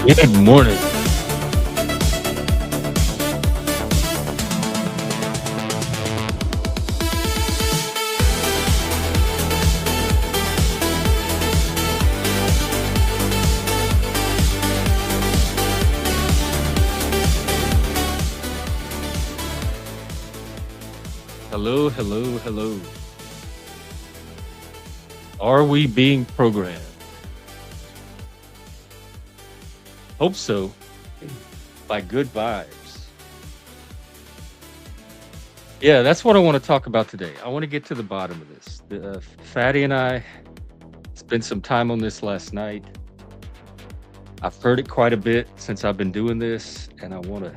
Good morning. Hello, hello, hello. Are we being programmed? Hope so. By good vibes. Yeah, that's what I want to talk about today. I want to get to the bottom of this. Fatty and I spent some time on this last night. I've heard it quite a bit since I've been doing this, and I want to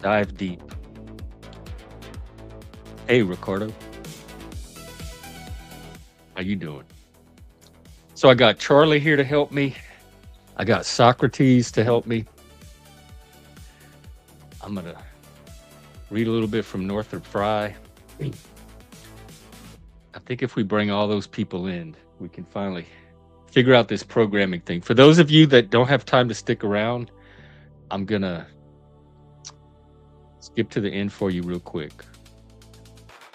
dive deep. Hey, Ricardo, how you doing? So I got Charlie here to help me. I got Socrates to help me. I'm gonna read a little bit from Northrop Frye. I think if we bring all those people in, we can finally figure out this programming thing. For those of you that don't have time to stick around, I'm gonna skip to the end for you real quick.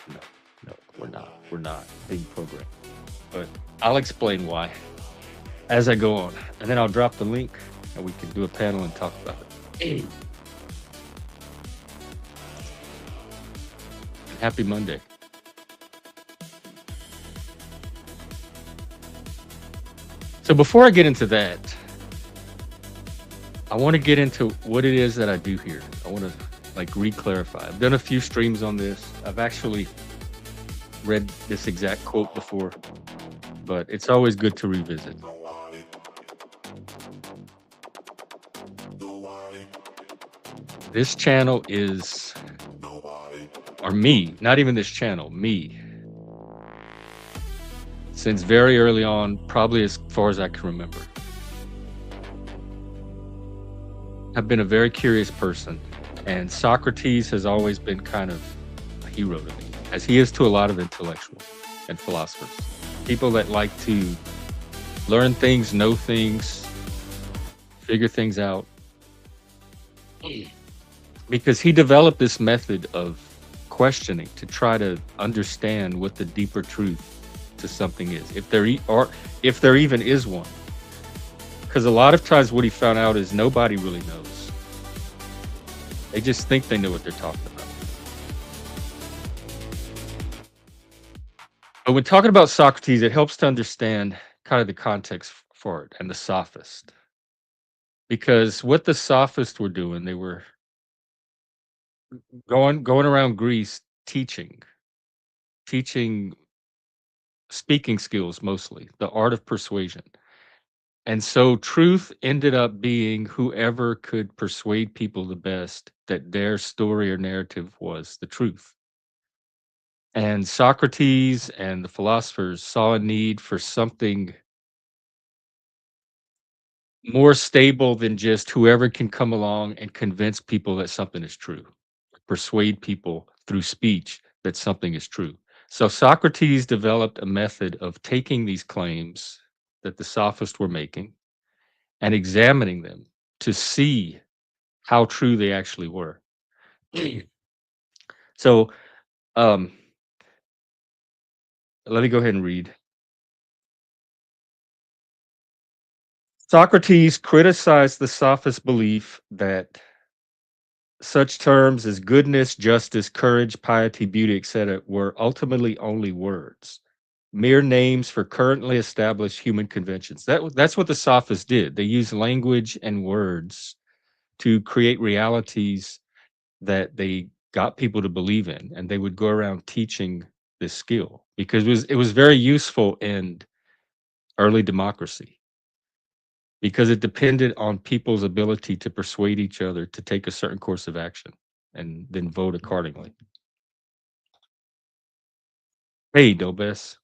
No, no, we're not. We're not being programmed. But I'll explain why as I go on. And then I'll drop the link and we can do a panel and talk about it. Happy Monday. So before I get into that, I want to get into what it is that I do here. I want to re-clarify. I've done a few streams on this. I've actually read this exact quote before, but it's always good to revisit. This channel is, or me, not even this channel, me, since very early on, probably as far as I can remember, I've been a very curious person, and Socrates has always been kind of a hero to me, as he is to a lot of intellectuals and philosophers, people that like to learn things, know things, figure things out, because he developed this method of questioning to try to understand what the deeper truth to something is, if there even is one. Because a lot of times what he found out is nobody really knows. They just think they know what they're talking about. But when talking about Socrates, it helps to understand kind of the context for it and the sophist. Because what the sophists were doing, they were going around Greece teaching speaking skills, mostly the art of persuasion. And so truth ended up being whoever could persuade people the best that their story or narrative was the truth. And Socrates and the philosophers saw a need for something more stable than just whoever can come along and convince people that something is true, persuade people through speech that something is true. So Socrates developed a method of taking these claims that the sophists were making and examining them to see how true they actually were. So let me go ahead and read. Socrates criticized the sophist belief that such terms as goodness, justice, courage, piety, beauty, etc., were ultimately only words, mere names for currently established human conventions. That's what the sophists did. They used language and words to create realities that they got people to believe in, and they would go around teaching this skill because it was very useful in early democracy because it depended on people's ability to persuade each other to take a certain course of action and then vote accordingly. Hey, Dobes.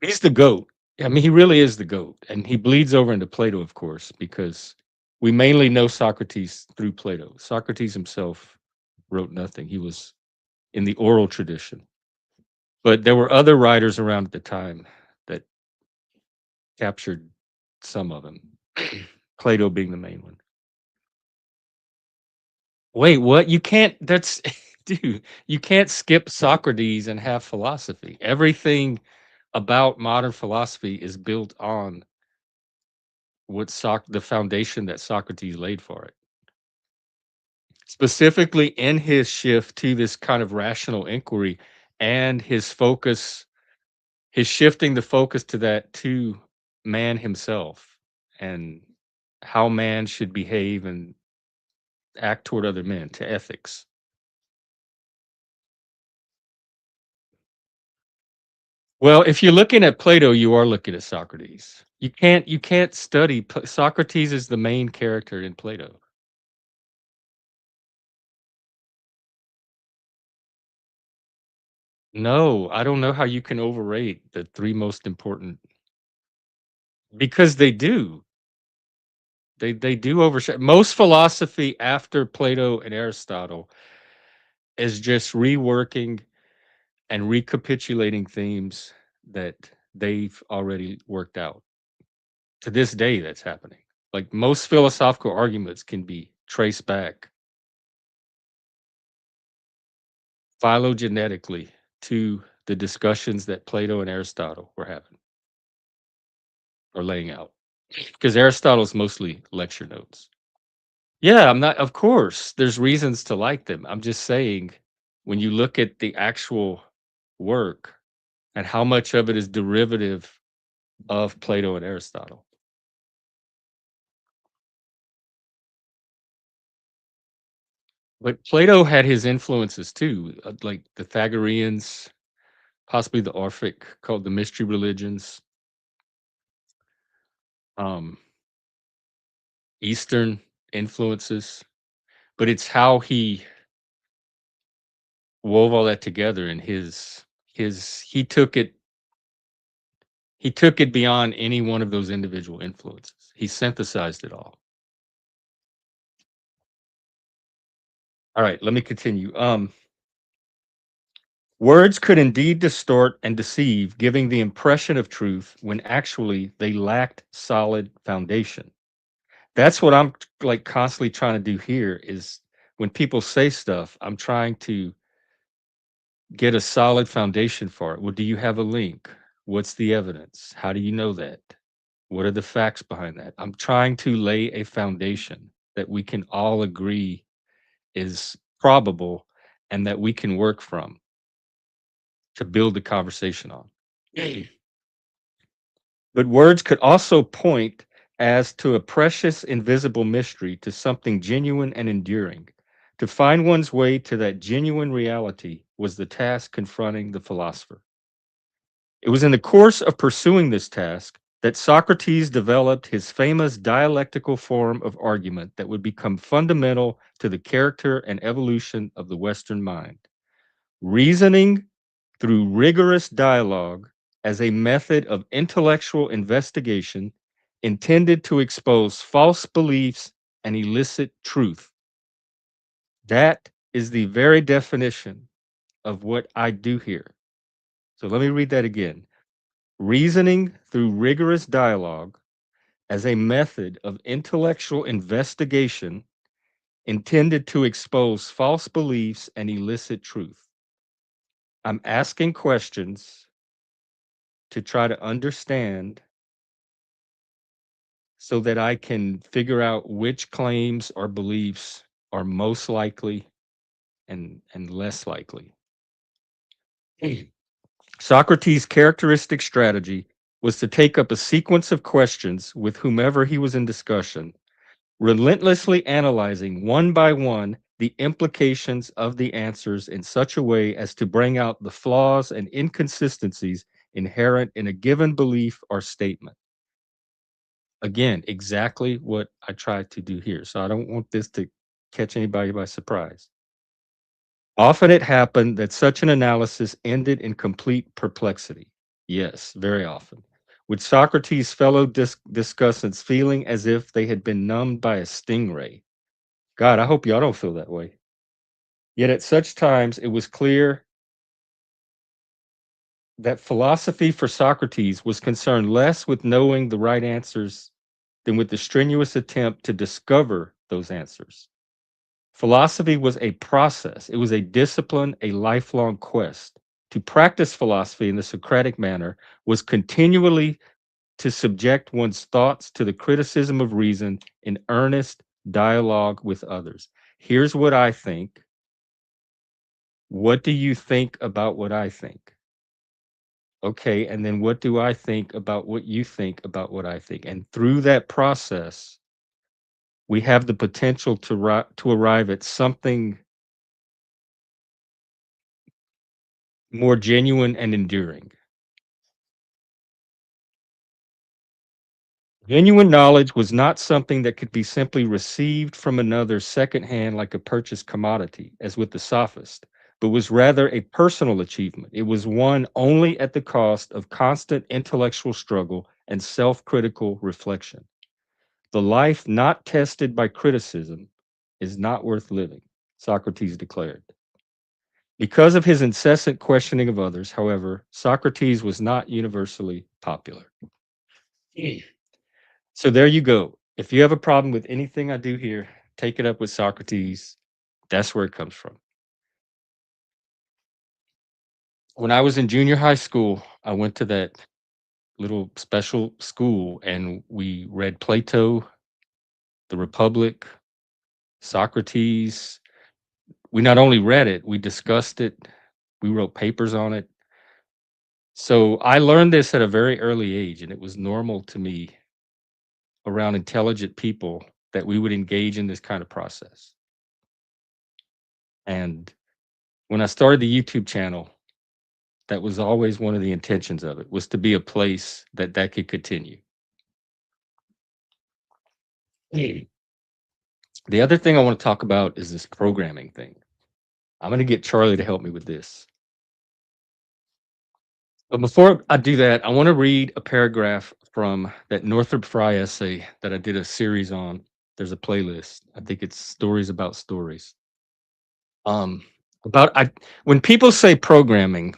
He's the GOAT. I mean, he really is the GOAT. And he bleeds over into Plato, of course, because we mainly know Socrates through Plato. Socrates himself wrote nothing. He was in the oral tradition. But there were other writers around at the time that captured some of them. Plato being the main one. Wait, what? You can't that's dude, you can't skip Socrates and have philosophy. Everything about modern philosophy is built on the foundation that Socrates laid for it. Specifically in his shift to this kind of rational inquiry and his shifting the focus to that to man himself and how man should behave and act toward other men, to ethics. Well, if you're looking at Plato, you are looking at Socrates. You can't study Socrates is the main character in Plato. No, I don't know how you can overrate the 3 most important because they do. They do overshadow most philosophy after Plato and Aristotle is just reworking and recapitulating themes that they've already worked out. To this day, that's happening. Like most philosophical arguments can be traced back phylogenetically to the discussions that Plato and Aristotle were having or laying out. Because Aristotle's mostly lecture notes. Yeah, I'm not, of course, there's reasons to like them. I'm just saying, when you look at the actual work and how much of it is derivative of Plato and Aristotle. But Plato had his influences too, like the Pythagoreans, possibly the Orphic, called the mystery religions, um, Eastern influences. But it's how he wove all that together in his he took it beyond any one of those individual influences. He synthesized it all. All right, let me continue. Words could indeed distort and deceive, giving the impression of truth when actually they lacked solid foundation. That's what I'm like constantly trying to do here is when people say stuff, I'm trying to get a solid foundation for it. Well, do you have a link? What's the evidence? How do you know that? What are the facts behind that? I'm trying to lay a foundation that we can all agree is probable and that we can work from to build the conversation on. But words could also point as to a precious invisible mystery to something genuine and enduring. To find one's way to that genuine reality was the task confronting the philosopher. It was in the course of pursuing this task that Socrates developed his famous dialectical form of argument that would become fundamental to the character and evolution of the Western mind. Reasoning through rigorous dialogue as a method of intellectual investigation intended to expose false beliefs and elicit truth. That is the very definition of what I do here. So let me read that again. Reasoning through rigorous dialogue as a method of intellectual investigation intended to expose false beliefs and elicit truth. I'm asking questions to try to understand so that I can figure out which claims or beliefs are most likely and less likely. Socrates' characteristic strategy was to take up a sequence of questions with whomever he was in discussion, relentlessly analyzing one by one the implications of the answers in such a way as to bring out the flaws and inconsistencies inherent in a given belief or statement. Again, exactly what I tried to do here. So I don't want this to catch anybody by surprise. Often it happened that such an analysis ended in complete perplexity. Yes, very often. With Socrates' fellow discussants feeling as if they had been numbed by a stingray. God, I hope y'all don't feel that way. Yet at such times it was clear that philosophy for Socrates was concerned less with knowing the right answers than with the strenuous attempt to discover those answers. Philosophy was a process, it was a discipline, a lifelong quest. To practice philosophy in the Socratic manner was continually to subject one's thoughts to the criticism of reason in earnest dialogue with others. Here's what I think. What do you think about what I think? Okay, and then what do I think about what you think about what I think? And through that process, we have the potential to arrive at something more genuine and enduring. Genuine knowledge was not something that could be simply received from another secondhand like a purchased commodity, as with the sophist, but was rather a personal achievement. It was won only at the cost of constant intellectual struggle and self critical reflection. The life not tested by criticism is not worth living, Socrates declared. Because of his incessant questioning of others, however, Socrates was not universally popular. So there you go. If you have a problem with anything I do here, take it up with Socrates. That's where it comes from. When I was in junior high school, I went to that little special school and we read Plato, The Republic, Socrates. We not only read it, we discussed it, we wrote papers on it. So I learned this at a very early age, and it was normal to me around intelligent people that we would engage in this kind of process. And when I started the YouTube channel, that was always one of the intentions of it, was to be a place that that could continue. Mm. The other thing I want to talk about is this programming thing. I'm going to get Charlie to help me with this. But before I do that, I want to read a paragraph from that Northrop Frye essay that I did a series on. There's a playlist. I think it's Stories About Stories. Um, about I when people say programming,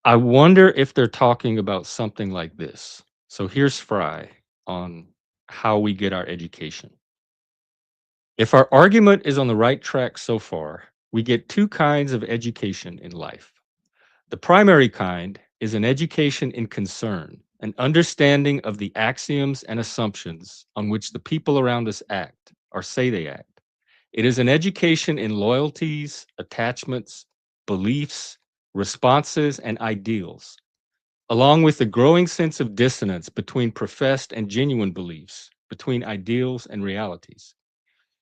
I wonder if they're talking about something like this. So here's Fry on how we get our education. If our argument is on the right track so far, we get two kinds of education in life. The primary kind is an education in concern, an understanding of the axioms and assumptions on which the people around us act or say they act. It is an education in loyalties, attachments, beliefs, responses, and ideals, along with the growing sense of dissonance between professed and genuine beliefs, between ideals and realities.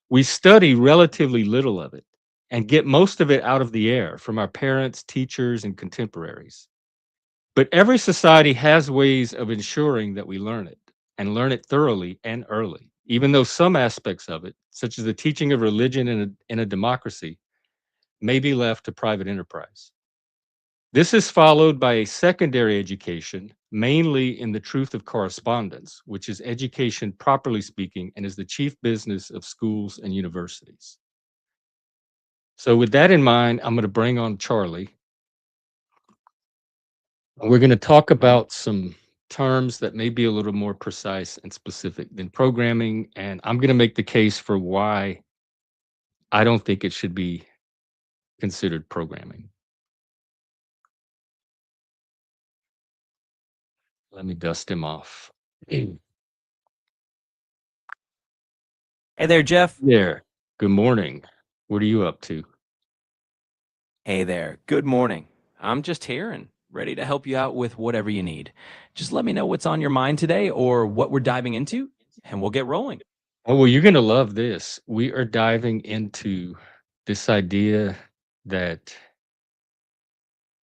We study relatively little of it and get most of it out of the air from our parents, teachers, and contemporaries. But every society has ways of ensuring that we learn it and learn it thoroughly and early, even though some aspects of it, such as the teaching of religion in a democracy, may be left to private enterprise. This is followed by a secondary education, mainly in the truth of correspondence, which is education properly speaking and is the chief business of schools and universities. So, with that in mind, I'm going to bring on Charlie. We're going to talk about some terms that may be a little more precise and specific than programming. And I'm going to make the case for why I don't think it should be considered programming. Let me dust him off. Hey there, Jeff. There. Good morning. What are you up to? Hey there. Good morning. I'm just here and ready to help you out with whatever you need. Just let me know what's on your mind today or what we're diving into, and we'll get rolling. Oh, well, you're going to love this. We are diving into this idea that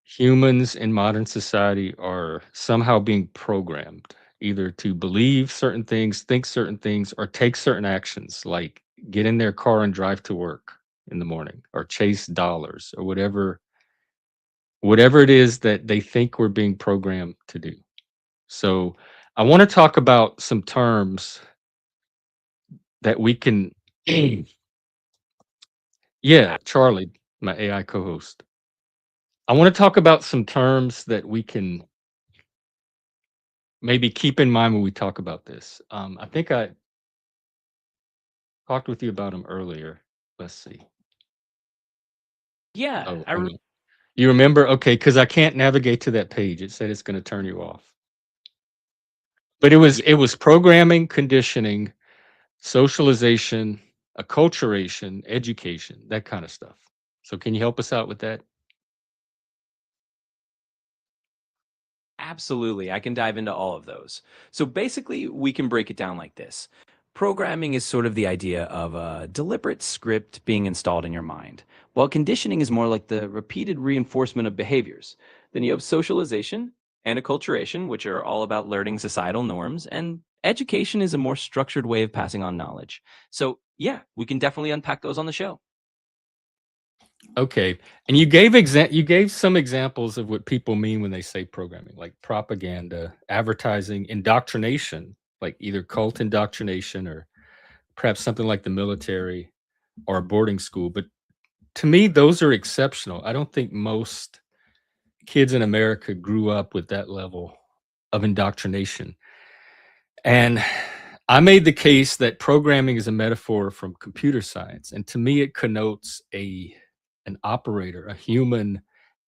humans in modern society are somehow being programmed either to believe certain things, think certain things, or take certain actions, like get in their car and drive to work in the morning or chase dollars or whatever it is that they think we're being programmed to do. So I want to talk about some terms that we can yeah, Charlie, my AI co-host. I want to talk about some terms that we can maybe keep in mind when we talk about this. I think I talked with you about them earlier. Let's see. Yeah, Oh, hang on. You remember? Okay, because I can't navigate to that page. It said it's going to turn you off. But it was programming, conditioning, socialization, acculturation, education, that kind of stuff. So can you help us out with that? absolutely. I can dive into all of those. So basically, we can break it down like this. Programming is sort of the idea of a deliberate script being installed in your mind, while conditioning is more like the repeated reinforcement of behaviors. Then you have socialization and acculturation, which are all about learning societal norms, and education is a more structured way of passing on knowledge. So, yeah, we can definitely unpack those on the show. Okay. And you gave some examples of what people mean when they say programming, like propaganda, advertising, indoctrination, like either cult indoctrination or perhaps something like the military or a boarding school. But to me, those are exceptional. I don't think most kids in America grew up with that level of indoctrination. And I made the case that programming is a metaphor from computer science, and to me, it connotes a an operator, a human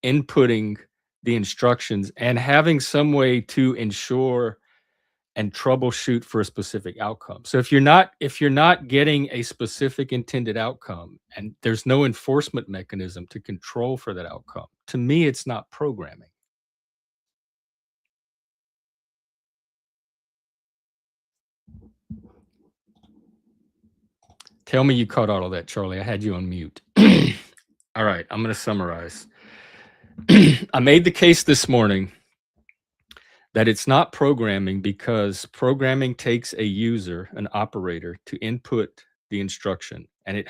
inputting the instructions and having some way to ensure and troubleshoot for a specific outcome. So if you're not getting a specific intended outcome and there's no enforcement mechanism to control for that outcome, to me, it's not programming. Tell me you caught all of that, Charlie. I had you on mute. All right, I'm going to summarize. I made the case this morning that it's not programming because programming takes a user, an operator, to input the instruction, and it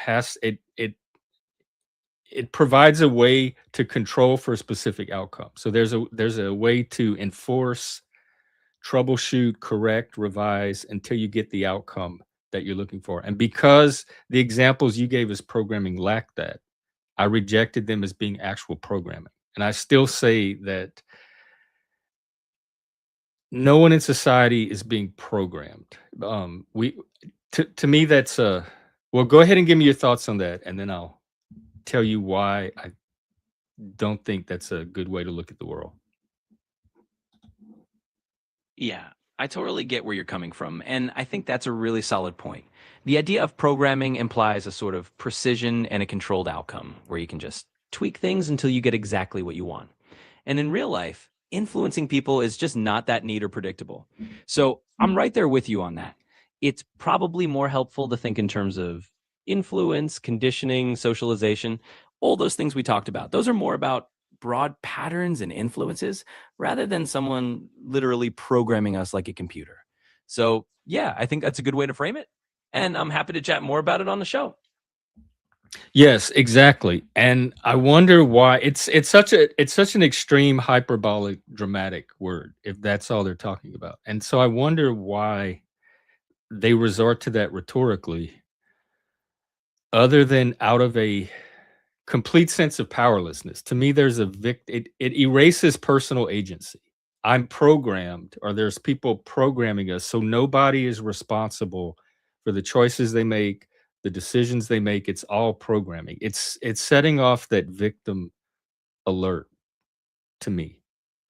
provides a way to control for a specific outcome. So there's a way to enforce, troubleshoot, correct, revise until you get the outcome that you're looking for. And because the examples you gave as programming lack that, I rejected them as being actual programming. And I still say that no one in society is being programmed. We to me that's a well, go ahead and give me your thoughts on that, and then I'll tell you why I don't think that's a good way to look at the world. Yeah, I totally get where you're coming from. And I think that's a really solid point. The idea of programming implies a sort of precision and a controlled outcome where you can just tweak things until you get exactly what you want. And in real life, influencing people is just not that neat or predictable. So I'm right there with you on that. It's probably more helpful to think in terms of influence, conditioning, socialization, all those things we talked about. Those are more about broad patterns and influences rather than someone literally programming us like a computer. So, yeah, I think that's a good way to frame it. And I'm happy to chat more about it on the show. Yes, exactly. And I wonder why it's such an extreme hyperbolic dramatic word if that's all they're talking about. And so I wonder why they resort to that rhetorically other than out of a complete sense of powerlessness. To me, there's it erases personal agency. I'm programmed, or there's people programming us, so nobody is responsible for the choices they make, the decisions they make. It's all programming. It's setting off that victim alert to me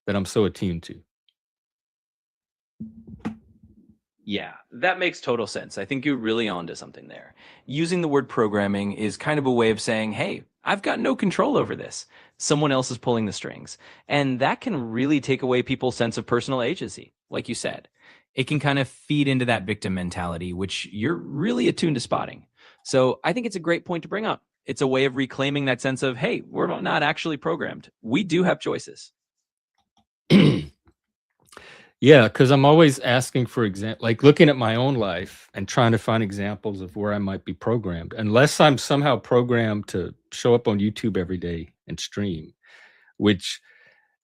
that I'm so attuned to. Yeah, that makes total sense. I think you're really onto something there. Using the word programming is kind of a way of saying, hey, I've got no control over this. Someone else is pulling the strings. And that can really take away people's sense of personal agency, like you said. It can kind of feed into that victim mentality, which you're really attuned to spotting. So I think it's a great point to bring up. It's a way of reclaiming that sense of, hey, we're not actually programmed. We do have choices. Yeah, because I'm always asking for example, like looking at my own life and trying to find examples of where I might be programmed. Unless I'm somehow programmed to show up on YouTube every day and stream, which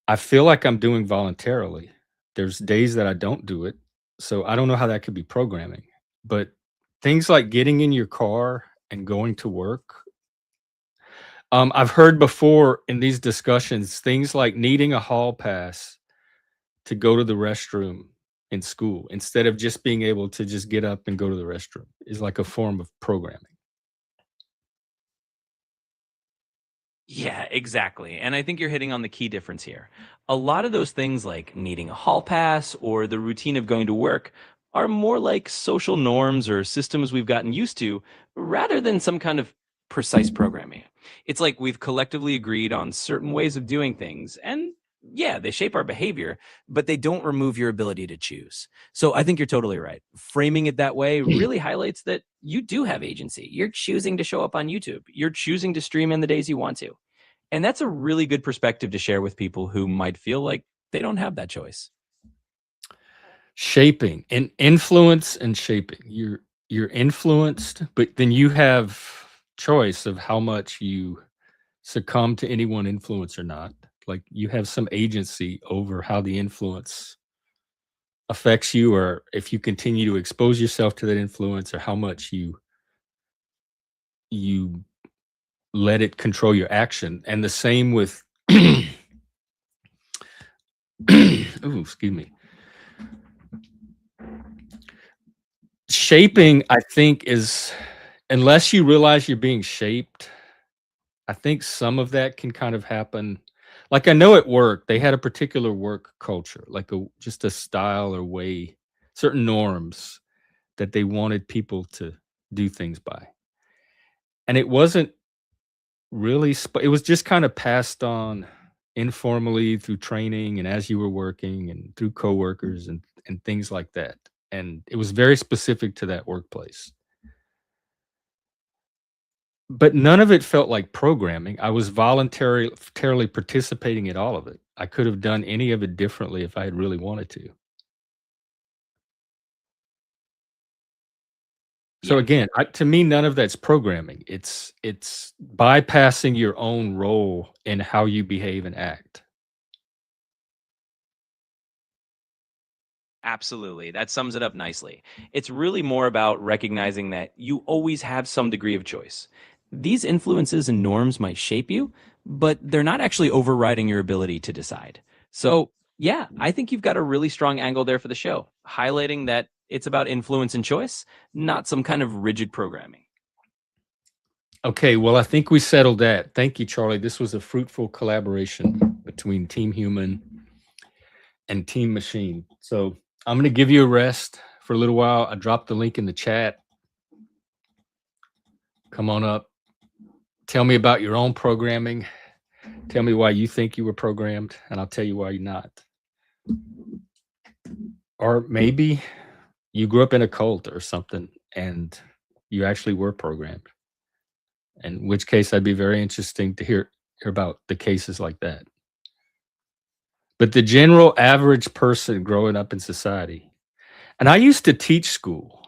I feel like I'm doing voluntarily. There's days that I don't do it, so I don't know how that could be programming. But things like getting in your car and going to work, I've heard before in these discussions things like needing a hall pass to go to the restroom in school instead of just being able to just get up and go to the restroom is like a form of programming. Yeah, exactly. And I think you're hitting on the key difference here. A lot of those things like needing a hall pass or the routine of going to work are more like social norms or systems we've gotten used to rather than some kind of precise programming. It's like we've collectively agreed on certain ways of doing things. And yeah, they shape our behavior, but they don't remove your ability to choose. So I think you're totally right. Framing it that way really highlights that you do have agency. You're choosing to show up on YouTube, you're choosing to stream in the days you want to. And that's a really good perspective to share with people who might feel like they don't have that choice. Shaping and influence and shaping. You're influenced, but then you have choice of how much you succumb to any one influence or not. Like you have some agency over how the influence affects you, or if you continue to expose yourself to that influence, or how much you let it control your action. And the same with ooh, excuse me. Shaping, I think, is unless you realize you're being shaped, I think some of that can kind of happen. Like I know at work, they had a particular work culture, like a just a style or way, certain norms that they wanted people to do things by. And it wasn't really it was just kind of passed on informally through training and as you were working and through coworkers and things like that. And it was very specific to that workplace. But none of it felt like programming. I was voluntarily participating in all of it. I could have done any of it differently if I had really wanted to. So Yeah. again, to me, none of that's programming. It's bypassing your own role in how you behave and act. Absolutely. That sums it up nicely. It's really more about recognizing that you always have some degree of choice. These influences and norms might shape you, but they're not actually overriding your ability to decide. So, yeah, I think you've got a really strong angle there for the show, highlighting that it's about influence and choice, not some kind of rigid programming. Okay, well, I think we settled that. Thank you, Charlie. This was a fruitful collaboration between Team Human and Team Machine. So I'm going to give you a rest for a little while. I dropped the link in the chat. Come on up. Tell me about your own programming. Tell me why you think you were programmed, and I'll tell you why you're not. Or maybe you grew up in a cult or something and you actually were programmed. In which case, I'd be very interesting to hear about the cases like that. But the general average person growing up in society, and I used to teach school.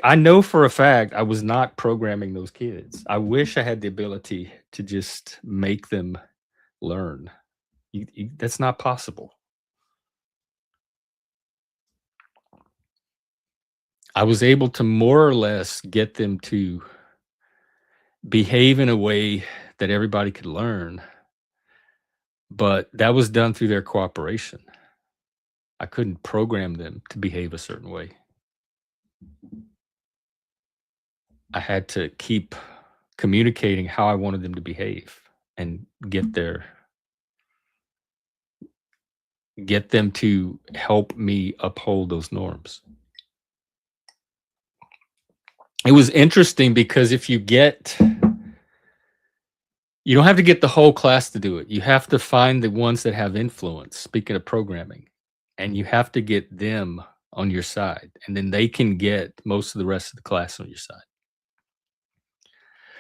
I know for a fact I was not programming those kids. I wish I had the ability to just make them learn. That's not possible. I was able to more or less get them to behave in a way that everybody could learn, but that was done through their cooperation. I couldn't program them to behave a certain way. I had to keep communicating how I wanted them to behave and get them to help me uphold those norms. It was interesting because if you don't have to get the whole class to do it. You have to find the ones that have influence, speaking of programming, and you have to get them on your side, and then they can get most of the rest of the class on your side.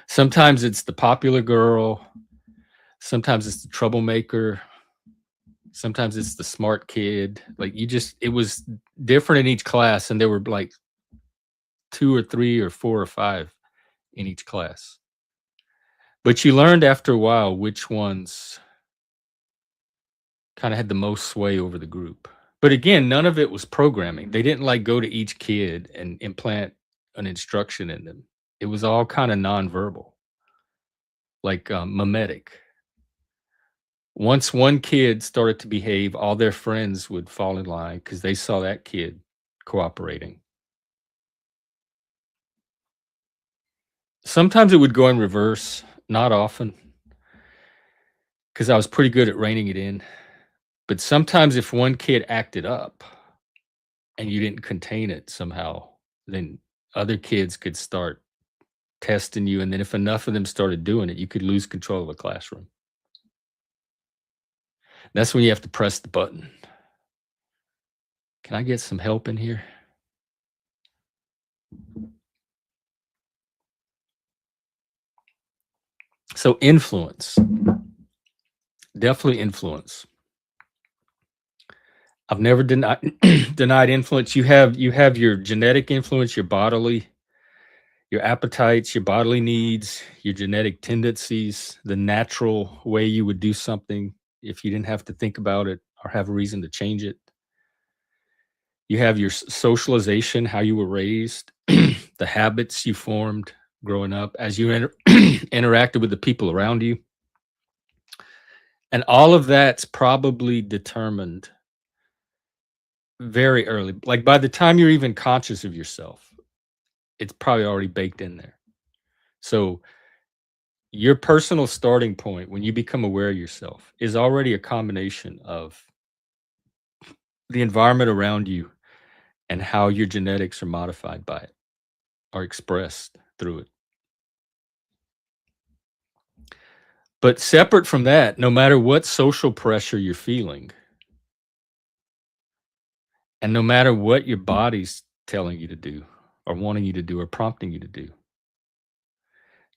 Sometimes it's the popular girl, sometimes it's the troublemaker, sometimes it's the smart kid. Like it was different in each class, and there were like 2 or 3 or 4 or 5 in each class. But you learned after a while which ones kind of had the most sway over the group. But again, none of it was programming. They didn't like go to each kid and implant an instruction in them. It was all kind of nonverbal, like Memetic. Once one kid started to behave, all their friends would fall in line because they saw that kid cooperating. Sometimes it would go in reverse, not often, because I was pretty good at reining it in. But sometimes if one kid acted up and you didn't contain it somehow, then other kids could start testing you, and then if enough of them started doing it, you could lose control of a classroom. That's when you have to press the button. Can I get some help in here? So influence. Definitely influence. I've never denied influence. You have your genetic influence, your bodily, your appetites, your bodily needs, your genetic tendencies, the natural way you would do something if you didn't have to think about it or have a reason to change it. You have your socialization, how you were raised, the habits you formed growing up as you interacted with the people around you. And all of that's probably determined very early. Like by the time you're even conscious of yourself, it's probably already baked in there. So your personal starting point when you become aware of yourself is already a combination of the environment around you and how your genetics are modified by it, are expressed through it. But separate from that, no matter what social pressure you're feeling, and no matter what your body's telling you to do, or wanting you to do, or prompting you to do,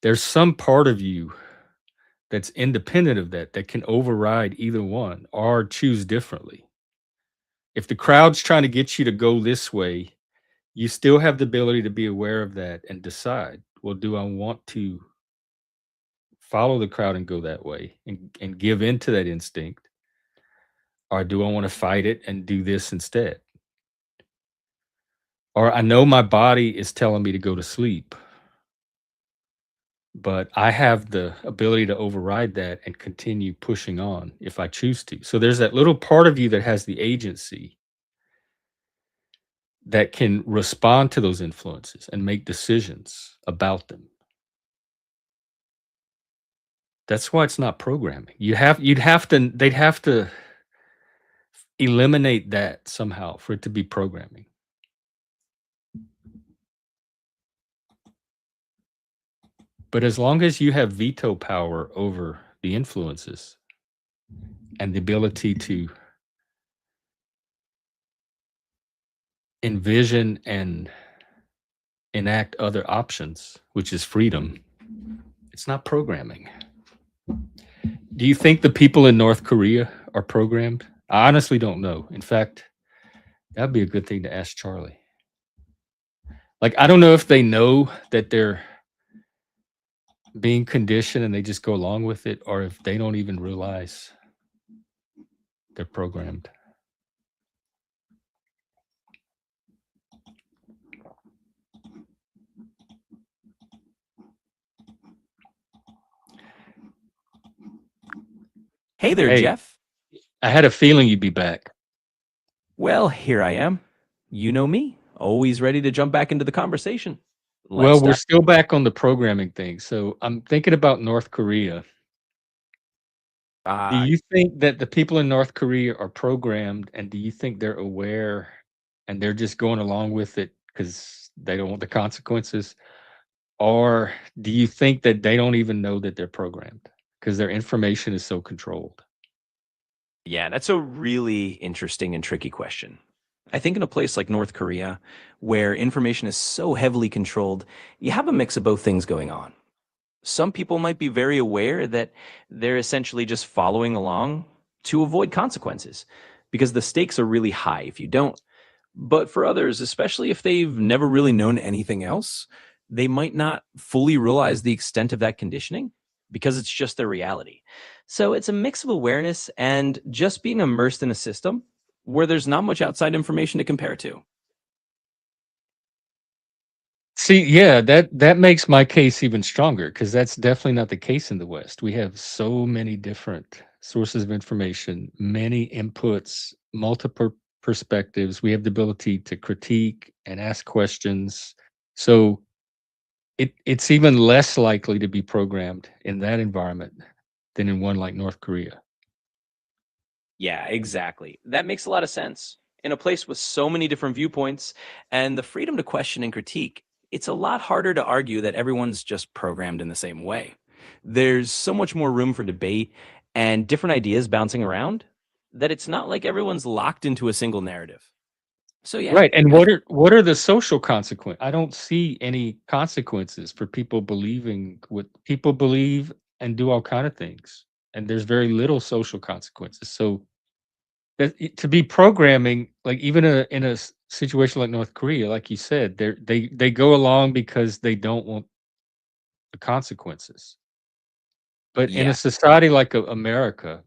there's some part of you that's independent of that that can override either one or choose differently. If the crowd's trying to get you to go this way, you still have the ability to be aware of that and decide, well, do I want to follow the crowd and go that way and give in to that instinct? Or do I want to fight it and do this instead? Or I know my body is telling me to go to sleep, but I have the ability to override that and continue pushing on if I choose to. So there's that little part of you that has the agency that can respond to those influences and make decisions about them. That's why it's not programming. They'd have to eliminate that somehow for it to be programming. But as long as you have veto power over the influences and the ability to envision and enact other options, which is freedom, it's not programming. Do you think the people in North Korea are programmed? I honestly don't know. In fact, that'd be a good thing to ask Charlie. Like, I don't know if they know that they're being conditioned and they just go along with it, or if they don't even realize they're programmed. Hey there, Hey, Jeff. I had a feeling you'd be back. Well, here I am. You know me, always ready to jump back into the conversation. Well, Let's we're dive. still back on the programming thing. So I'm thinking about North Korea. Do Uh, you think that the people in North Korea are programmed, and do you think they're aware and they're just going along with it because they don't want the consequences? Or do you think that they don't even know that they're programmed because their information is so controlled? yeah, that's a really interesting and tricky question. I think in a place like North Korea, where information is so heavily controlled, you have a mix of both things going on. Some people might be very aware that they're essentially just following along to avoid consequences because the stakes are really high if you don't. But for others, especially if they've never really known anything else, they might not fully realize the extent of that conditioning because it's just their reality. So it's a mix of awareness and just being immersed in a system where there's not much outside information to compare to. See, yeah, that makes my case even stronger because that's definitely not the case in the West. We have so many different sources of information, many inputs, multiple perspectives. We have the ability to critique and ask questions. So it's even less likely to be programmed in that environment than in one like North Korea. Yeah, exactly. That makes a lot of sense. In a place with so many different viewpoints and the freedom to question and critique, it's a lot harder to argue that everyone's just programmed in the same way. There's so much more room for debate and different ideas bouncing around that it's not like everyone's locked into a single narrative. So yeah, Right, and I what are the social consequences? I don't see any consequences for people believing what people believe and do all kind of things, and there's very little social consequences. So to be programming, like even in a situation like North Korea, like you said, they go along because they don't want the consequences. But in a yeah, society like America,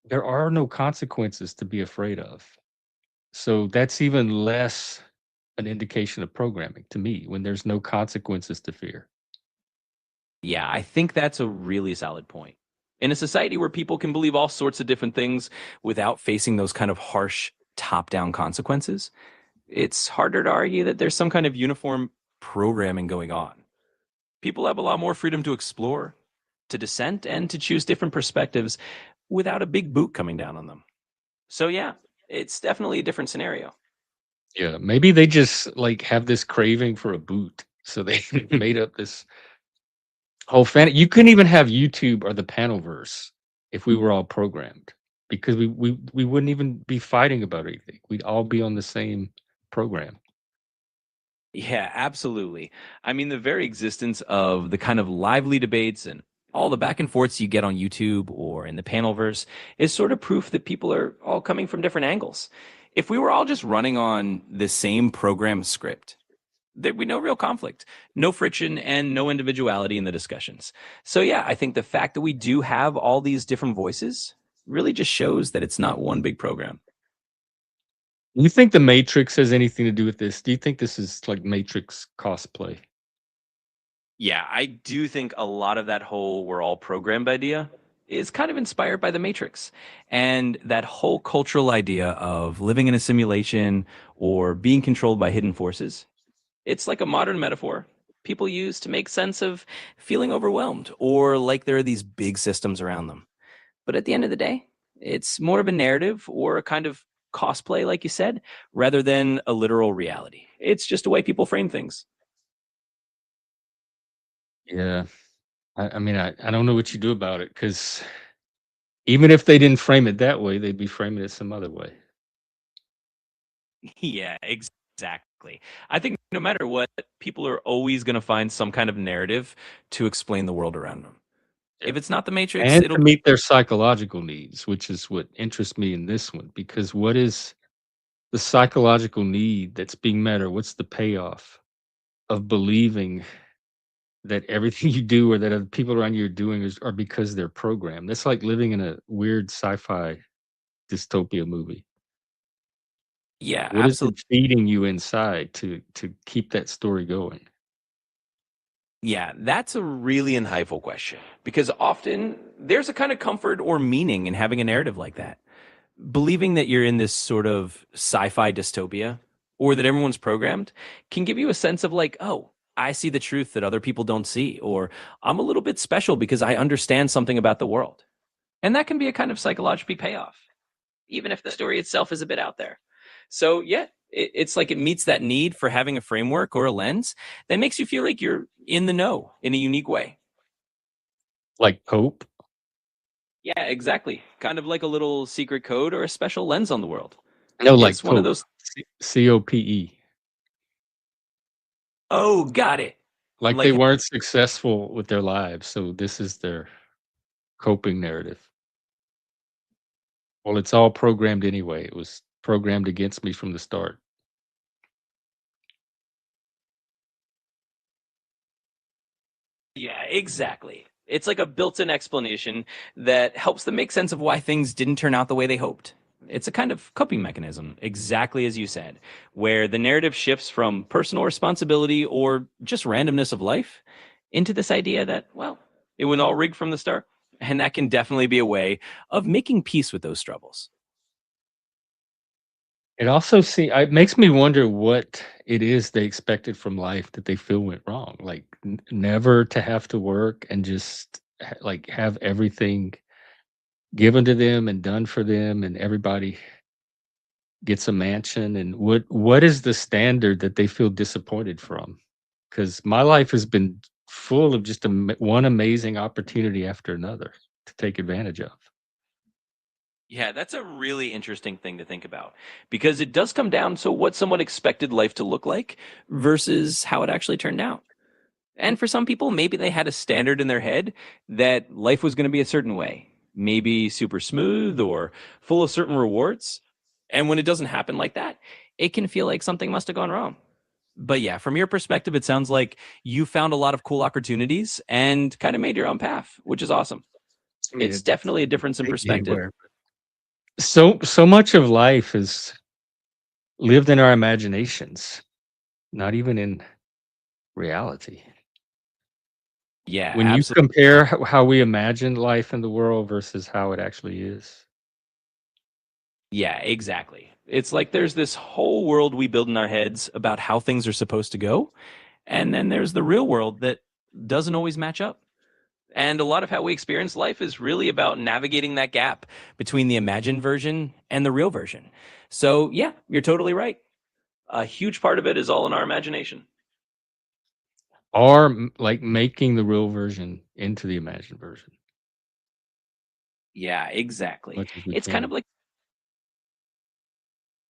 there are no consequences to be afraid of. So that's even less an indication of programming to me when there's no consequences to fear. yeah, I think that's a really solid point. In a society where people can believe all sorts of different things without facing those kind of harsh top-down consequences, it's harder to argue that there's some kind of uniform programming going on. People have a lot more freedom to explore, to dissent, and to choose different perspectives without a big boot coming down on them. So, yeah, it's definitely a different scenario. Yeah, maybe they just like have this craving for a boot, so they made up this whole fan. You couldn't even have YouTube or the Panelverse if we were all programmed because we wouldn't even be fighting about anything. We'd all be on the same program. Yeah, absolutely. I mean, the very existence of the kind of lively debates and all the back and forths you get on YouTube or in the panelverse is sort of proof that people are all coming from different angles. If we were all just running on the same program script, there'd be no real conflict, no friction, and no individuality in the discussions. So, yeah, I think the fact that we do have all these different voices really just shows that it's not one big program. You think the Matrix has anything to do with this? Do you think this is like Matrix cosplay? Yeah, I do think a lot of that whole we're all programmed idea is kind of inspired by the Matrix. And that whole cultural idea of living in a simulation or being controlled by hidden forces. It's like a modern metaphor people use to make sense of feeling overwhelmed or like there are these big systems around them. But at the end of the day, it's more of a narrative or a kind of cosplay, like you said, rather than a literal reality. It's just a way people frame things. Yeah. I mean, I don't know what you do about it because even if they didn't frame it that way, they'd be framing it some other way. Yeah, exactly. I think no matter what, people are always going to find some kind of narrative to explain the world around them. Yeah. If it's not the Matrix, And it'll to meet their psychological needs, which is what interests me in this one, because what is the psychological need that's being met, or what's the payoff of believing that everything you do or that other people around you are doing are because they're programmed? That's like living in a weird sci-fi dystopia movie. yeah, What is absolutely. it feeding you inside to keep that story going? Yeah, that's a really insightful question because often there's a kind of comfort or meaning in having a narrative like that. Believing that you're in this sort of sci-fi dystopia or that everyone's programmed can give you a sense of like, oh, I see the truth that other people don't see, or I'm a little bit special because I understand something about the world. And that can be a kind of psychological payoff, even if the story itself is a bit out there. So, yeah, it's like it meets that need for having a framework or a lens that makes you feel like you're in the know in a unique way. Like Pope? Yeah, exactly. Kind of like a little secret code or a special lens on the world. No, like It's one of Pope. those. COPE. Oh, got it. Like they Like, weren't successful with their lives, so this is their coping narrative. Well, it's all programmed anyway. It was programmed against me from the start. yeah, exactly. It's like a built in explanation that helps them make sense of why things didn't turn out the way they hoped. It's a kind of coping mechanism, exactly as you said, where the narrative shifts from personal responsibility or just randomness of life into this idea that, well, It went all rigged from the start. And that can definitely be a way of making peace with those struggles. It makes me wonder what it is they expected from life that they feel went wrong. Like never to have to work and just like have everything given to them and done for them, and everybody gets a mansion. And what is the standard that they feel disappointed from? Because my life has been full of just one amazing opportunity after another to take advantage of. Yeah, that's a really interesting thing to think about because it does come down to what someone expected life to look like versus how it actually turned out. And for some people, maybe they had a standard in their head that life was going to be a certain way, maybe super smooth or full of certain rewards. And when it doesn't happen like that, it can feel like something must have gone wrong. But yeah, from your perspective, it sounds like you found a lot of cool opportunities and kind of made your own path, which is awesome. I mean, It's definitely a difference in take me perspective. anywhere. So much of life is lived in our imaginations, not even in reality. Yeah, When you absolutely. compare how we imagine life in the world versus how it actually is. Yeah, exactly. It's like there's this whole world we build in our heads about how things are supposed to go. And then there's the real world that doesn't always match up. And a lot of how we experience life is really about navigating that gap between the imagined version and the real version. So, yeah, you're totally right. A huge part of it is all in our imagination. Or like making the real version into the imagined version Yeah, as exactly. much as we It's kind can. of like,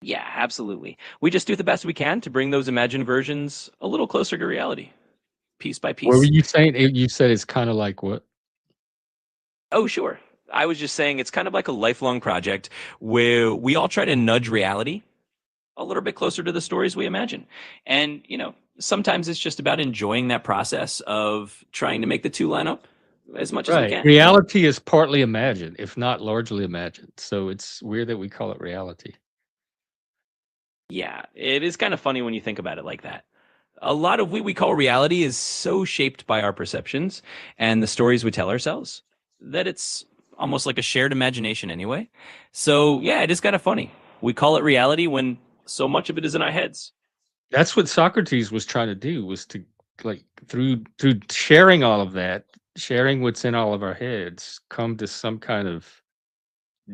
yeah, absolutely. We just do the best we can to bring those imagined versions a little closer to reality, piece by What were piece. you saying? You said it's kinda like what? Oh, sure. I was just saying it's kind of like a lifelong project where we all try to nudge reality a little bit closer to the stories we imagine. And, sometimes it's just about enjoying that process of trying to make the two line up as much as we Right. can. Reality is partly imagined, if not largely imagined, so it's weird that we call it reality. Yeah, it is kind of funny when you think about it like that. A lot of what we call reality is so shaped by our perceptions and the stories we tell ourselves that it's almost like a shared imagination anyway. So, yeah, it is kind of funny. We call it reality when so much of it is in our heads. That's what Socrates was trying to do, was to, like, through sharing all of that, sharing what's in all of our heads, come to some kind of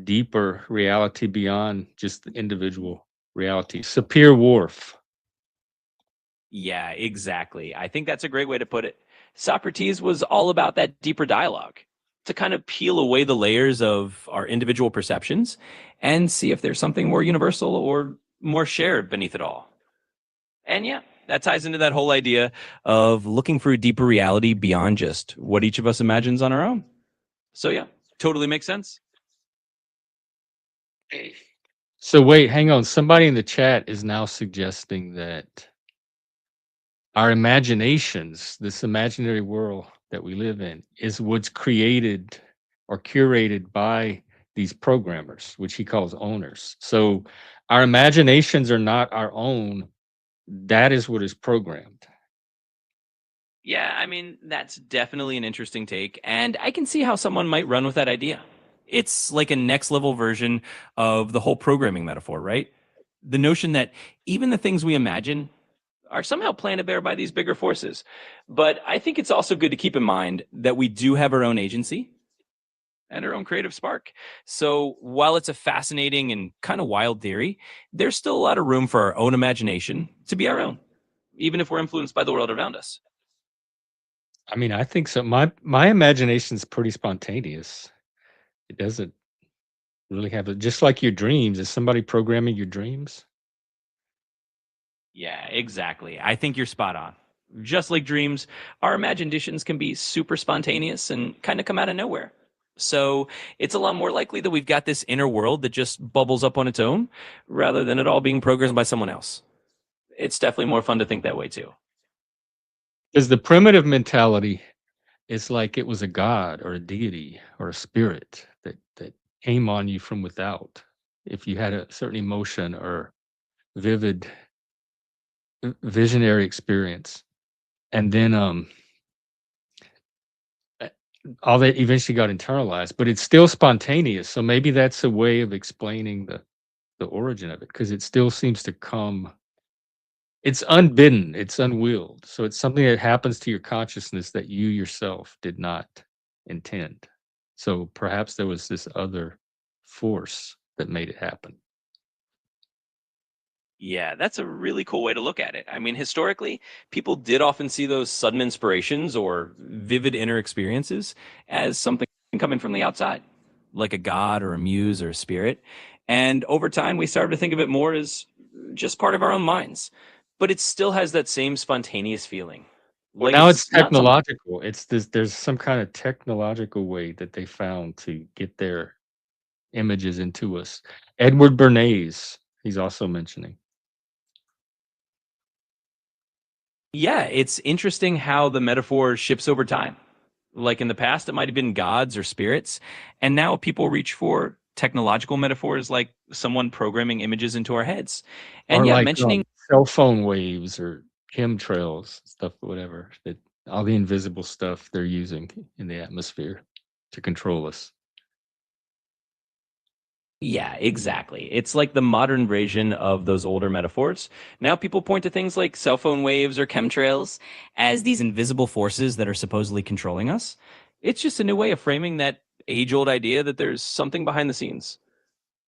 deeper reality beyond just the individual reality. Sapir-Whorf. Yeah, exactly. I think that's a great way to put it. Socrates was all about that deeper dialogue to kind of peel away the layers of our individual perceptions and see if there's something more universal or more shared beneath it all. And yeah, that ties into that whole idea of looking for a deeper reality beyond just what each of us imagines on our own. So yeah, totally makes sense. So wait, hang on. Somebody in the chat is now suggesting that our imaginations, this imaginary world that we live in, is what's created or curated by these programmers, which he calls owners. So our imaginations are not our own. That is what is programmed. Yeah, I mean, that's definitely an interesting take, and I can see how someone might run with that idea. It's like a next level version of the whole programming metaphor, right? The notion that even the things we imagine are somehow planted there by these bigger forces. But I think it's also good to keep in mind that we do have our own agency and our own creative spark. So while it's a fascinating and kind of wild theory, there's still a lot of room for our own imagination to be our own, even if we're influenced by the world around us. I mean, I think so. My imagination's pretty spontaneous. It doesn't really have a, just like your dreams. Is somebody programming your dreams? Yeah, exactly. I think you're spot on. Just like dreams, our imaginations can be super spontaneous and kind of come out of nowhere. So it's a lot more likely that we've got this inner world that just bubbles up on its own rather than it all being programmed by someone else. It's definitely more fun to think that way too. Is the primitive mentality, it's like it was a god or a deity or a spirit that came on you from without. If you had a certain emotion or vivid visionary experience, and then all that eventually got internalized, but it's still spontaneous. So maybe that's a way of explaining the origin of it, because it still seems to come. It's unbidden, it's unwilled. So it's something that happens to your consciousness that you yourself did not intend. So perhaps there was this other force that made it happen. Yeah, that's a really cool way to look at it. I mean, historically, people did often see those sudden inspirations or vivid inner experiences as something coming from the outside, like a god or a muse or a spirit. And over time, we started to think of it more as just part of our own minds. But it still has that same spontaneous feeling. Well, Like now it's it's not something. technological. It's this There's some kind of technological way that they found to get their images into us. Edward Bernays, he's also mentioning. Yeah, it's interesting how the metaphor shifts over time. Like in the past, it might have been gods or spirits, and now people reach for technological metaphors like someone programming images into our heads. And Or yeah, like, mentioning cell phone waves or chemtrails, stuff, whatever, that all the invisible stuff they're using in the atmosphere to control us. yeah, exactly. It's like the modern version of those older metaphors. Now people point to things like cell phone waves or chemtrails as these invisible forces that are supposedly controlling us. It's just a new way of framing that age-old idea that there's something behind the scenes.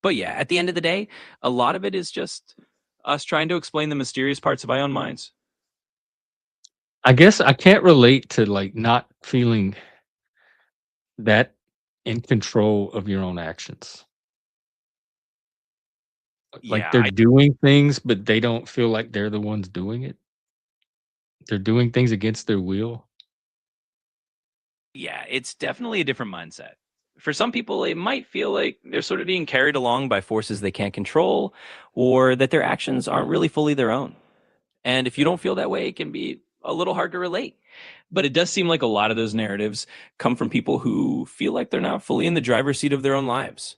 But yeah, at the end of the day, a lot of it is just us trying to explain the mysterious parts of our own minds. I guess I can't relate to, like, not feeling that in control of your own actions. Like, Yeah, they're doing things, but they don't feel like they're the ones doing it. They're doing things against their will. yeah, it's definitely a different mindset. For some people, it might feel like they're sort of being carried along by forces they can't control, or that their actions aren't really fully their own. And if you don't feel that way, it can be a little hard to relate. But it does seem like a lot of those narratives come from people who feel like they're not fully in the driver's seat of their own lives.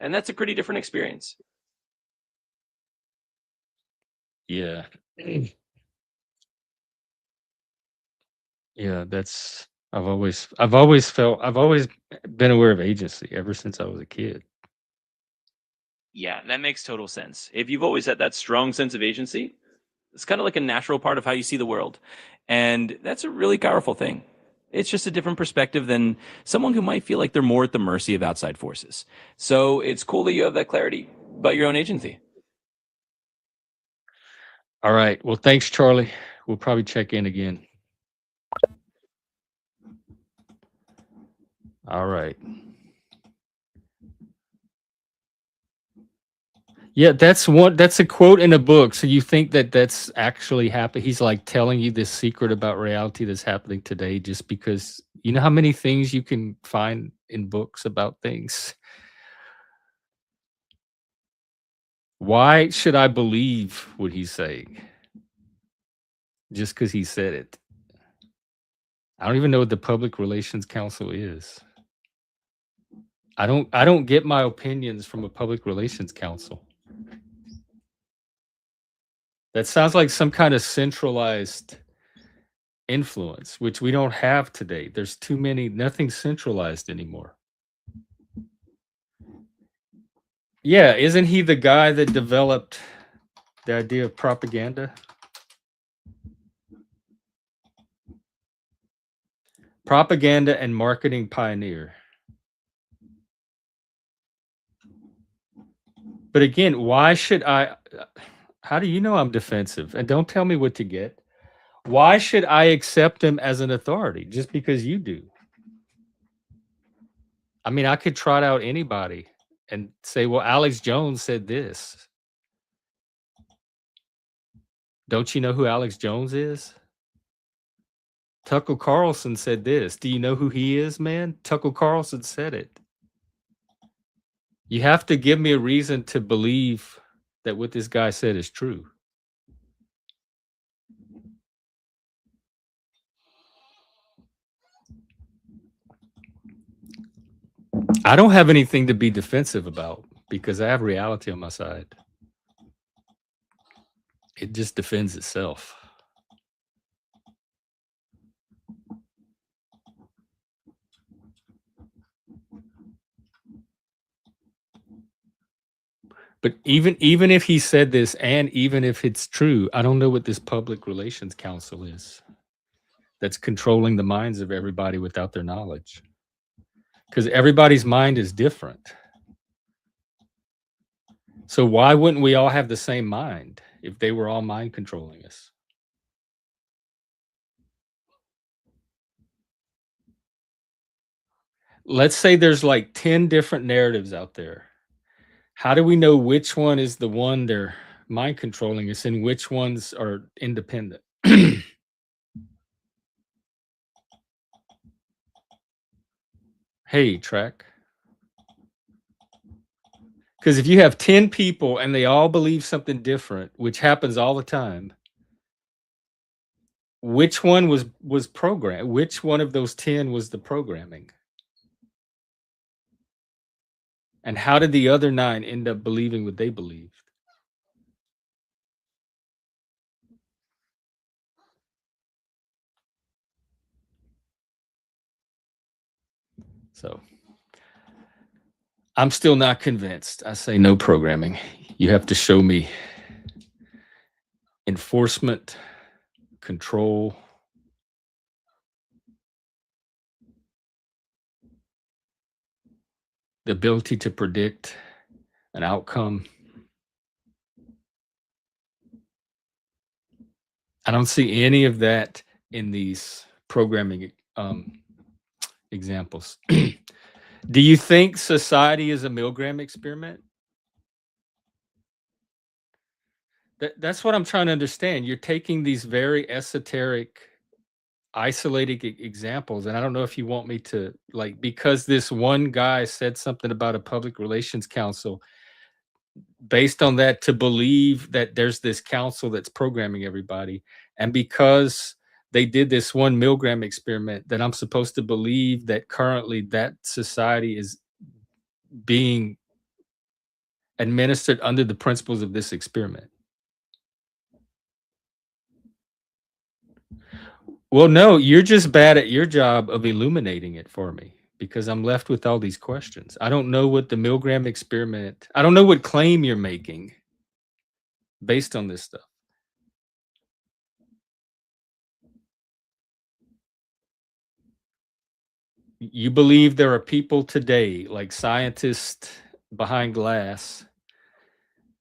And that's a pretty different experience. Yeah. Yeah, that's I've always been aware of agency ever since I was a kid. Yeah, that makes total sense. If you've always had that strong sense of agency, it's kind of like a natural part of how you see the world. And that's a really powerful thing. It's just a different perspective than someone who might feel like they're more at the mercy of outside forces. So it's cool that you have that clarity about your own agency. All right. Well, thanks, Charlie. We'll probably check in again. All right. Yeah, that's a quote in a book. So you think that that's actually happened? He's like telling you this secret about reality that's happening today just because you know how many things you can find in books about things. Why should I believe what he's saying just because he said it? I don't even know what the Public Relations Council is. I don't get my opinions from a public relations council. That sounds like some kind of centralized influence, which we don't have today. There's too many, nothing centralized anymore. Yeah, isn't he the guy that developed the idea of propaganda? Propaganda and marketing pioneer. But again, why should I? How do you know I'm defensive? And don't tell me what to get. Why should I accept him as an authority just because you do? I mean, I could trot out anybody and say, well, Alex Jones said this. Don't you know who Alex Jones is? Tucker Carlson said this. Do you know who he is, man? Tucker Carlson said it. You have to give me a reason to believe that what this guy said is true. I don't have anything to be defensive about because I have reality on my side. It just defends itself. But even if he said this, and even if it's true, I don't know what this public relations council is that's controlling the minds of everybody without their knowledge. Because everybody's mind is different. So why wouldn't we all have the same mind if they were all mind controlling us? Let's say there's like 10 different narratives out there. How do we know which one is the one they're mind controlling us and which ones are independent? Hey, track. Because if you have 10 people and they all believe something different, which happens all the time, which one was programmed? Which one of those 10 was the programming? And how did the other 9 end up believing what they believed? So I'm still not convinced. I say no programming. You have to show me enforcement, control, the ability to predict an outcome. I don't see any of that in these programming examples. Do you think society is a Milgram experiment? That's what I'm trying to understand. You're taking these very esoteric, isolated examples, and I don't know if you want me to, like, because this one guy said something about a public relations council, based on that, to believe that there's this council that's programming everybody, and because they did this one Milgram experiment, that I'm supposed to believe that currently that society is being administered under the principles of this experiment. Well, no, you're just bad at your job of illuminating it for me, because I'm left with all these questions. I don't know what the Milgram experiment, I don't know what claim you're making based on this stuff. You believe there are people today, like scientists behind glass,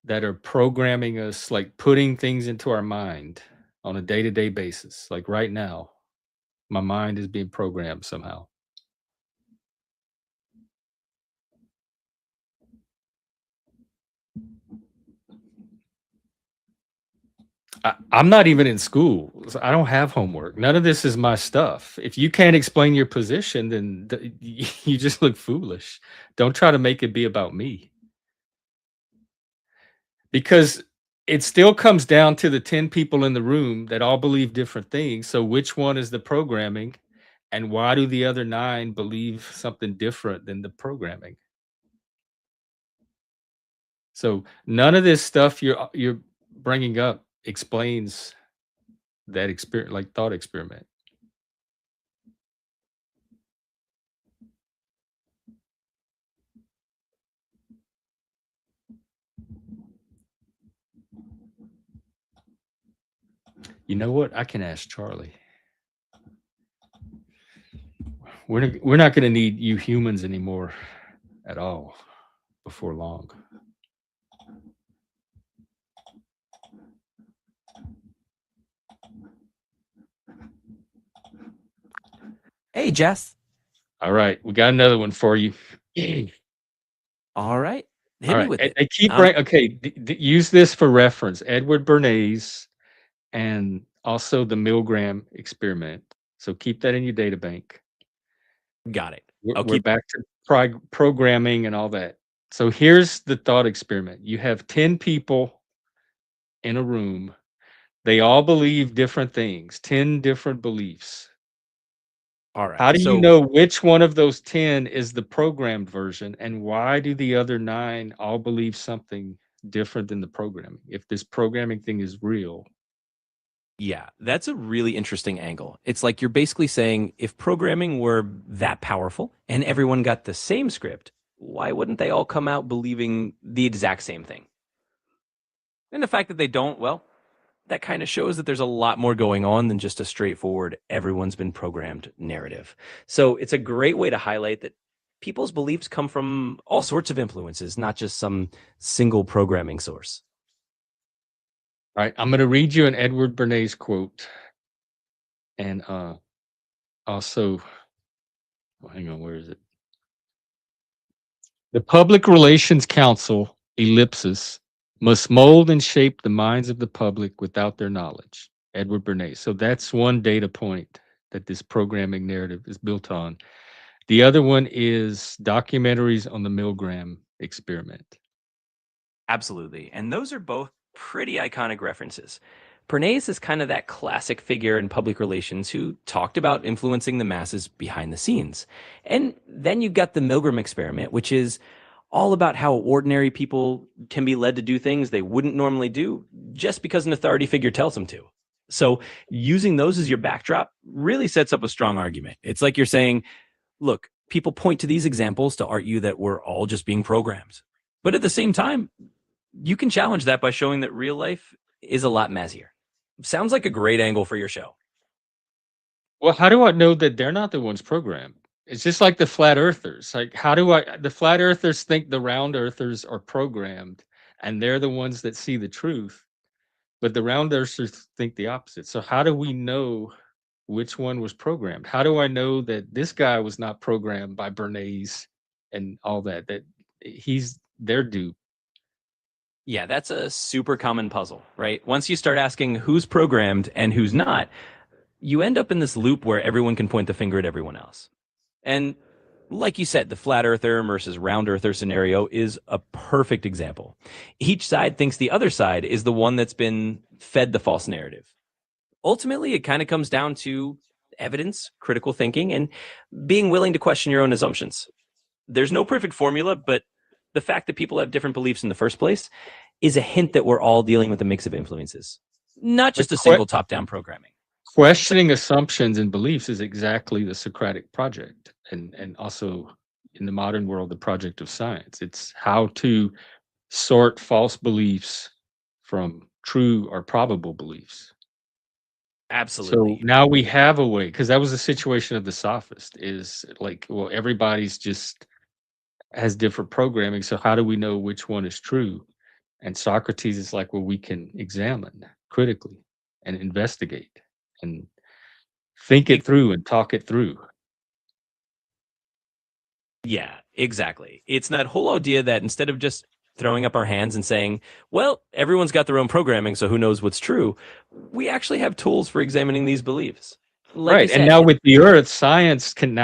that are programming us, like putting things into our mind on a day-to-day basis. Like right now, my mind is being programmed somehow. I'm not even in school. So I don't have homework. None of this is my stuff. If you can't explain your position, then you just look foolish. Don't try to make it be about me. Because it still comes down to the 10 people in the room that all believe different things. So which one is the programming, and why do the other 9 believe something different than the programming? So none of this stuff you're bringing up explains that experience, like thought experiment. You know what? I can ask Charlie. We're not going to need you humans anymore at all before long. Hey, Jess. All right, we got another one for you. All right. Hit All me right, with it. I keep okay. Use this for reference. Edward Bernays, and also the Milgram experiment. So keep that in your data bank. Got it. We're back to programming and all that. So here's the thought experiment. You have 10 people in a room. They all believe different things, 10 different beliefs. All right. How do you know which one of those 10 is the programmed version, and why do the other 9 all believe something different than the programming, if this programming thing is real? Yeah, that's a really interesting angle. It's like you're basically saying, if programming were that powerful and everyone got the same script, why wouldn't they all come out believing the exact same thing? And the fact that they don't, well, that kind of shows that there's a lot more going on than just a straightforward everyone's been programmed narrative. So it's a great way to highlight that people's beliefs come from all sorts of influences, not just some single programming source. All right, I'm going to read you an Edward Bernays quote, and also, well, hang on, where is it? The Public Relations Council, ellipsis, must mold and shape the minds of the public without their knowledge. Edward Bernays. So that's one data point that this programming narrative is built on. The other one is documentaries on the Milgram experiment. Absolutely. And those are both pretty iconic references. Bernays is kind of that classic figure in public relations who talked about influencing the masses behind the scenes. And then you've got the Milgram experiment, which is all about how ordinary people can be led to do things they wouldn't normally do just because an authority figure tells them to. So using those as your backdrop really sets up a strong argument. It's like you're saying, look, people point to these examples to argue that we're all just being programmed. But at the same time, you can challenge that by showing that real life is a lot messier. Sounds like a great angle for your show. Well, how do I know that they're not the ones programmed? It's just like the flat earthers. Like, how do the flat earthers think the round earthers are programmed and they're the ones that see the truth, but the round earthers think the opposite. So, how do we know which one was programmed? How do I know that this guy was not programmed by Bernays and all that, that he's their dupe? Yeah, that's a super common puzzle, right? Once you start asking who's programmed and who's not, you end up in this loop where everyone can point the finger at everyone else. And like you said, the flat earther versus round earther scenario is a perfect example. Each side thinks the other side is the one that's been fed the false narrative. Ultimately, it kind of comes down to evidence, critical thinking, and being willing to question your own assumptions. There's no perfect formula, but the fact that people have different beliefs in the first place is a hint that we're all dealing with a mix of influences, not But just a single top down programming. So, questioning assumptions and beliefs is exactly the Socratic project, and also in the modern world, the project of science. It's how to sort false beliefs from true or probable beliefs. So absolutely. now we have a way, because that was the situation of the sophist, is like, well, everybody's just has different programming. So how do we know which one is true? And Socrates is like, well, we can examine critically and investigate and think it through and talk it through. Yeah, exactly. It's that whole idea that instead of just throwing up our hands and saying, well, everyone's got their own programming, so who knows what's true, we actually have tools for examining these beliefs. Like you Right. And said, now with the earth, science can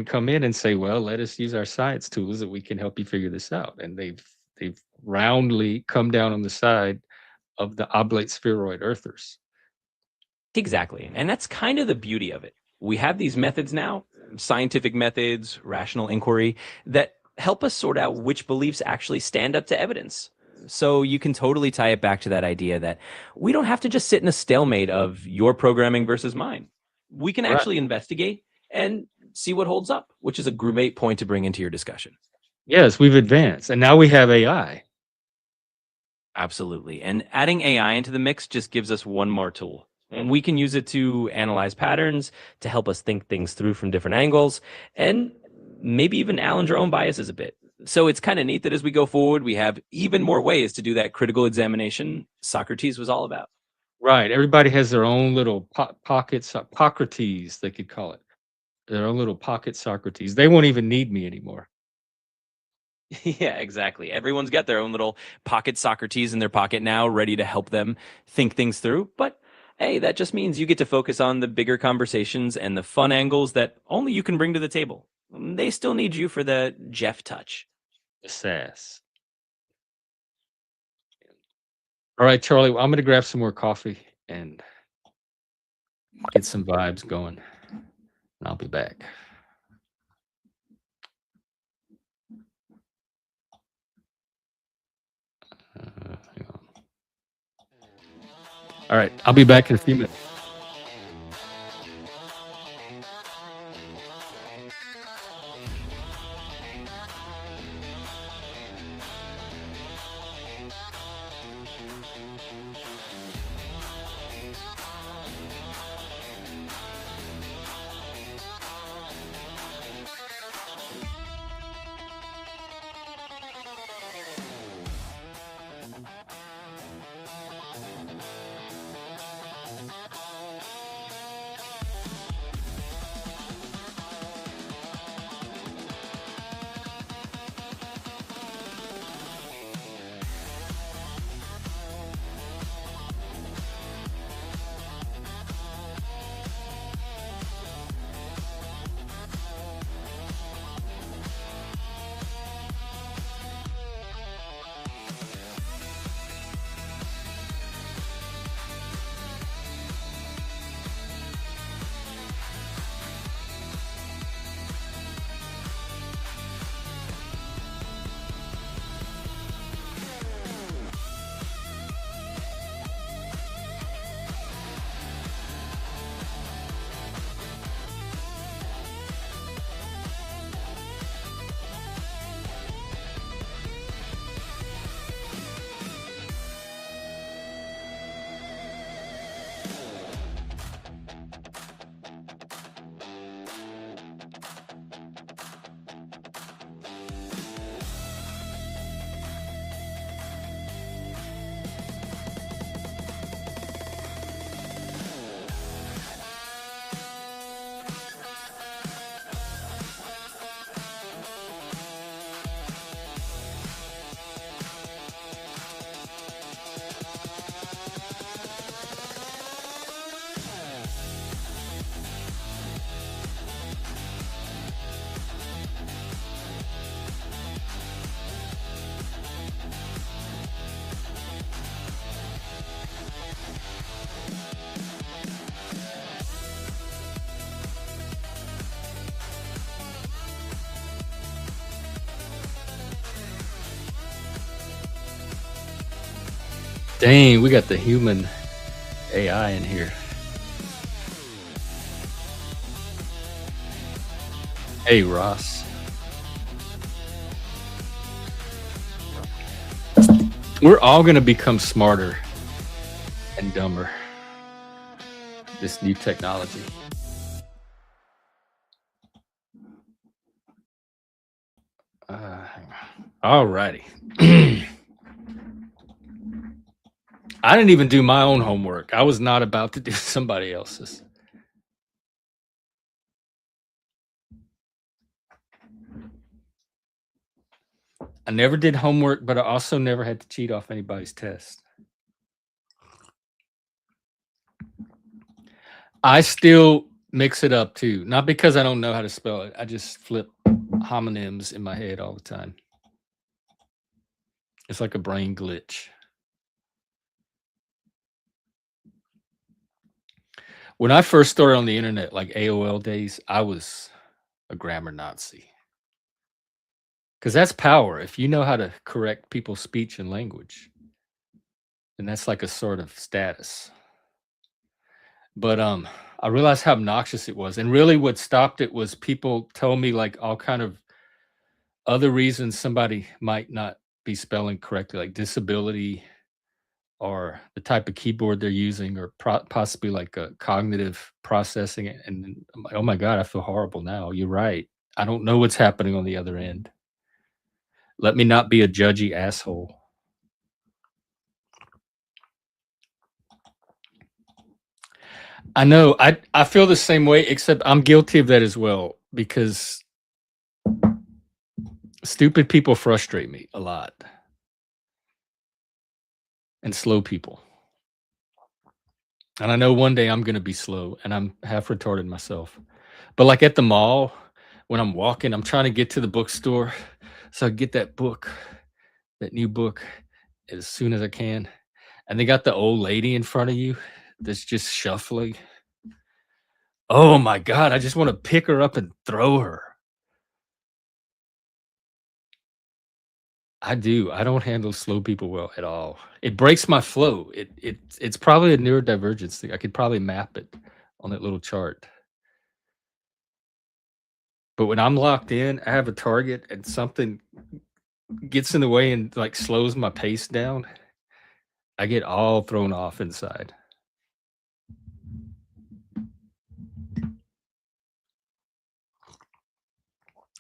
come in and say, well, let us use our science tools that we can help you figure this out. And they've roundly come down on the side of the oblate spheroid earthers. exactly. And that's kind of the beauty of it. We have these methods now, scientific methods, rational inquiry, that help us sort out which beliefs actually stand up to evidence. So you can totally tie it back to that idea that we don't have to just sit in a stalemate of your programming versus mine. We can Right. actually investigate and see what holds up, which is a great point to bring into your discussion. Yes, we've advanced. And now we have AI. Absolutely. And adding AI into the mix just gives us one more tool. And we can use it to analyze patterns, to help us think things through from different angles, and maybe even challenge our own biases a bit. So it's kind of neat that as we go forward, we have even more ways to do that critical examination Socrates was all about. Right. Everybody has their own little pockets, Hippocrates, they could call it. Their own little pocket Socrates. They won't even need me anymore. Yeah, exactly. Everyone's got their own little pocket Socrates in their pocket now, ready to help them think things through. But hey, that just means you get to focus on the bigger conversations and the fun angles that only you can bring to the table. They still need you for the Jeff touch. The sass. All right, Charlie, well, I'm going to grab some more coffee and get some vibes going. And I'll be back. Hang on. All right, I'll be back in a few minutes. Dang, we got the human AI in here. Hey, Ross. We're all going to become smarter and dumber. This new technology. All righty. I didn't even do my own homework. I was not about to do somebody else's. I never did homework, but I also never had to cheat off anybody's test. I still mix it up too. Not because I don't know how to spell it. I just flip homonyms in my head all the time. It's like a brain glitch. When I first started on the internet, like AOL days, I was a grammar Nazi. Because that's power. If you know how to correct people's speech and language, then that's like a sort of status. But I realized how obnoxious it was. And really what stopped it was people told me like all kind of other reasons somebody might not be spelling correctly, like disability or the type of keyboard they're using or possibly like a cognitive processing. And I'm like, oh my God, I feel horrible now. You're right. I don't know what's happening on the other end. Let me not be a judgy asshole. I know. I feel the same way, except I'm guilty of that as well because stupid people frustrate me a lot. And slow people. And I know one day I'm going to be slow and I'm half retarded myself. But like at the mall, when I'm walking, I'm trying to get to the bookstore so I get that book, that new book, as soon as I can. And they got the old lady in front of you that's just shuffling. Oh my God, I just want to pick her up and throw her. I do. I don't handle slow people well at all. It breaks my flow. It's probably a neurodivergence thing. I could probably map it on that little chart. But when I'm locked in, I have a target and something gets in the way and like slows my pace down, I get all thrown off inside.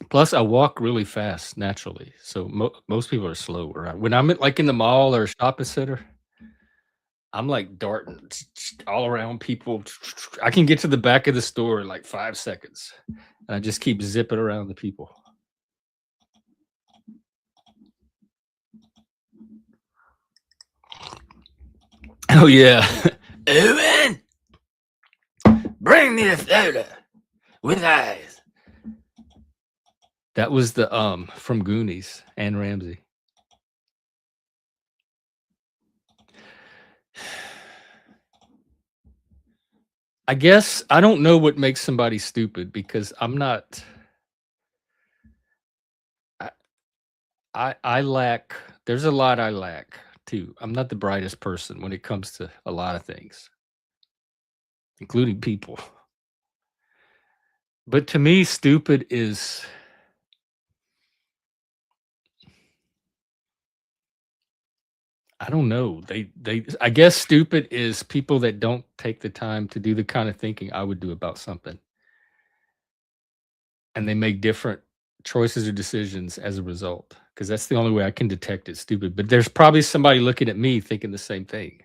Plus, I walk really fast naturally, so most people are slow around. When I'm at, like in the mall or a shopping center, I'm like darting all around people. I can get to the back of the store in like 5 seconds, and I just keep zipping around the people. Oh yeah, Owen, bring me a soda with eyes. That was the from Goonies, Anne Ramsey. I guess I don't know what makes somebody stupid because I'm not. I lack. There's a lot I lack too. I'm not the brightest person when it comes to a lot of things, including people. But to me, stupid is. I don't know. They. I guess stupid is people that don't take the time to do the kind of thinking I would do about something, and they make different choices or decisions as a result. Because that's the only way I can detect it stupid. But there's probably somebody looking at me thinking the same thing.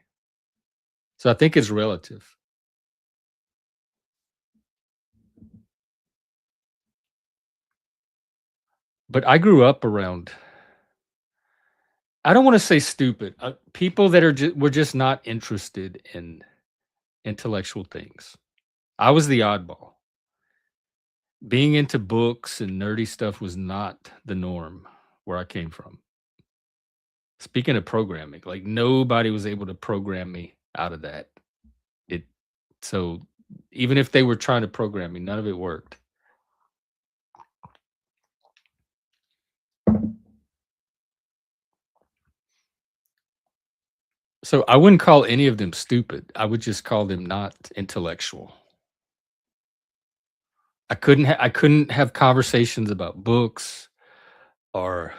So I think it's relative. But I grew up around. I don't want to say stupid. People that were just not interested in intellectual things. I was the oddball. Being into books and nerdy stuff was not the norm where I came from. Speaking of programming, like nobody was able to program me out of that. It so even if they were trying to program me, none of it worked. So I wouldn't call any of them stupid. I would just call them not intellectual. I couldn't have conversations about books or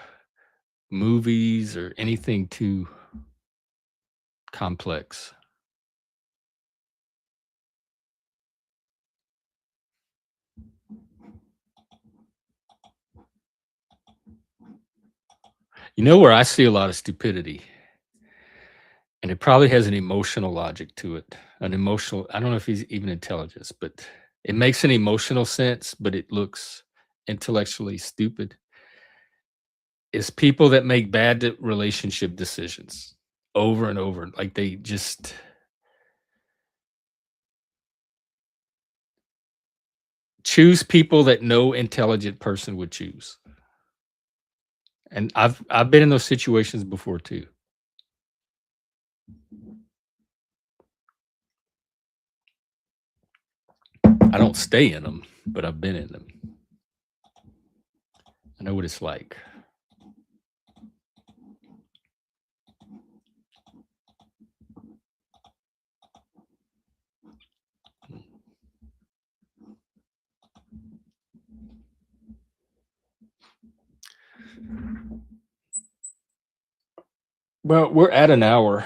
movies or anything too complex. You know where I see a lot of stupidity, and it probably has an emotional logic to it. An emotional, I don't know if he's even intelligence, but it makes an emotional sense, but it looks intellectually stupid. Is people that make bad relationship decisions over and over. Like they just choose people that no intelligent person would choose. And I've been in those situations before too. I don't stay in them, but I've been in them. I know what it's like. Well, we're at an hour.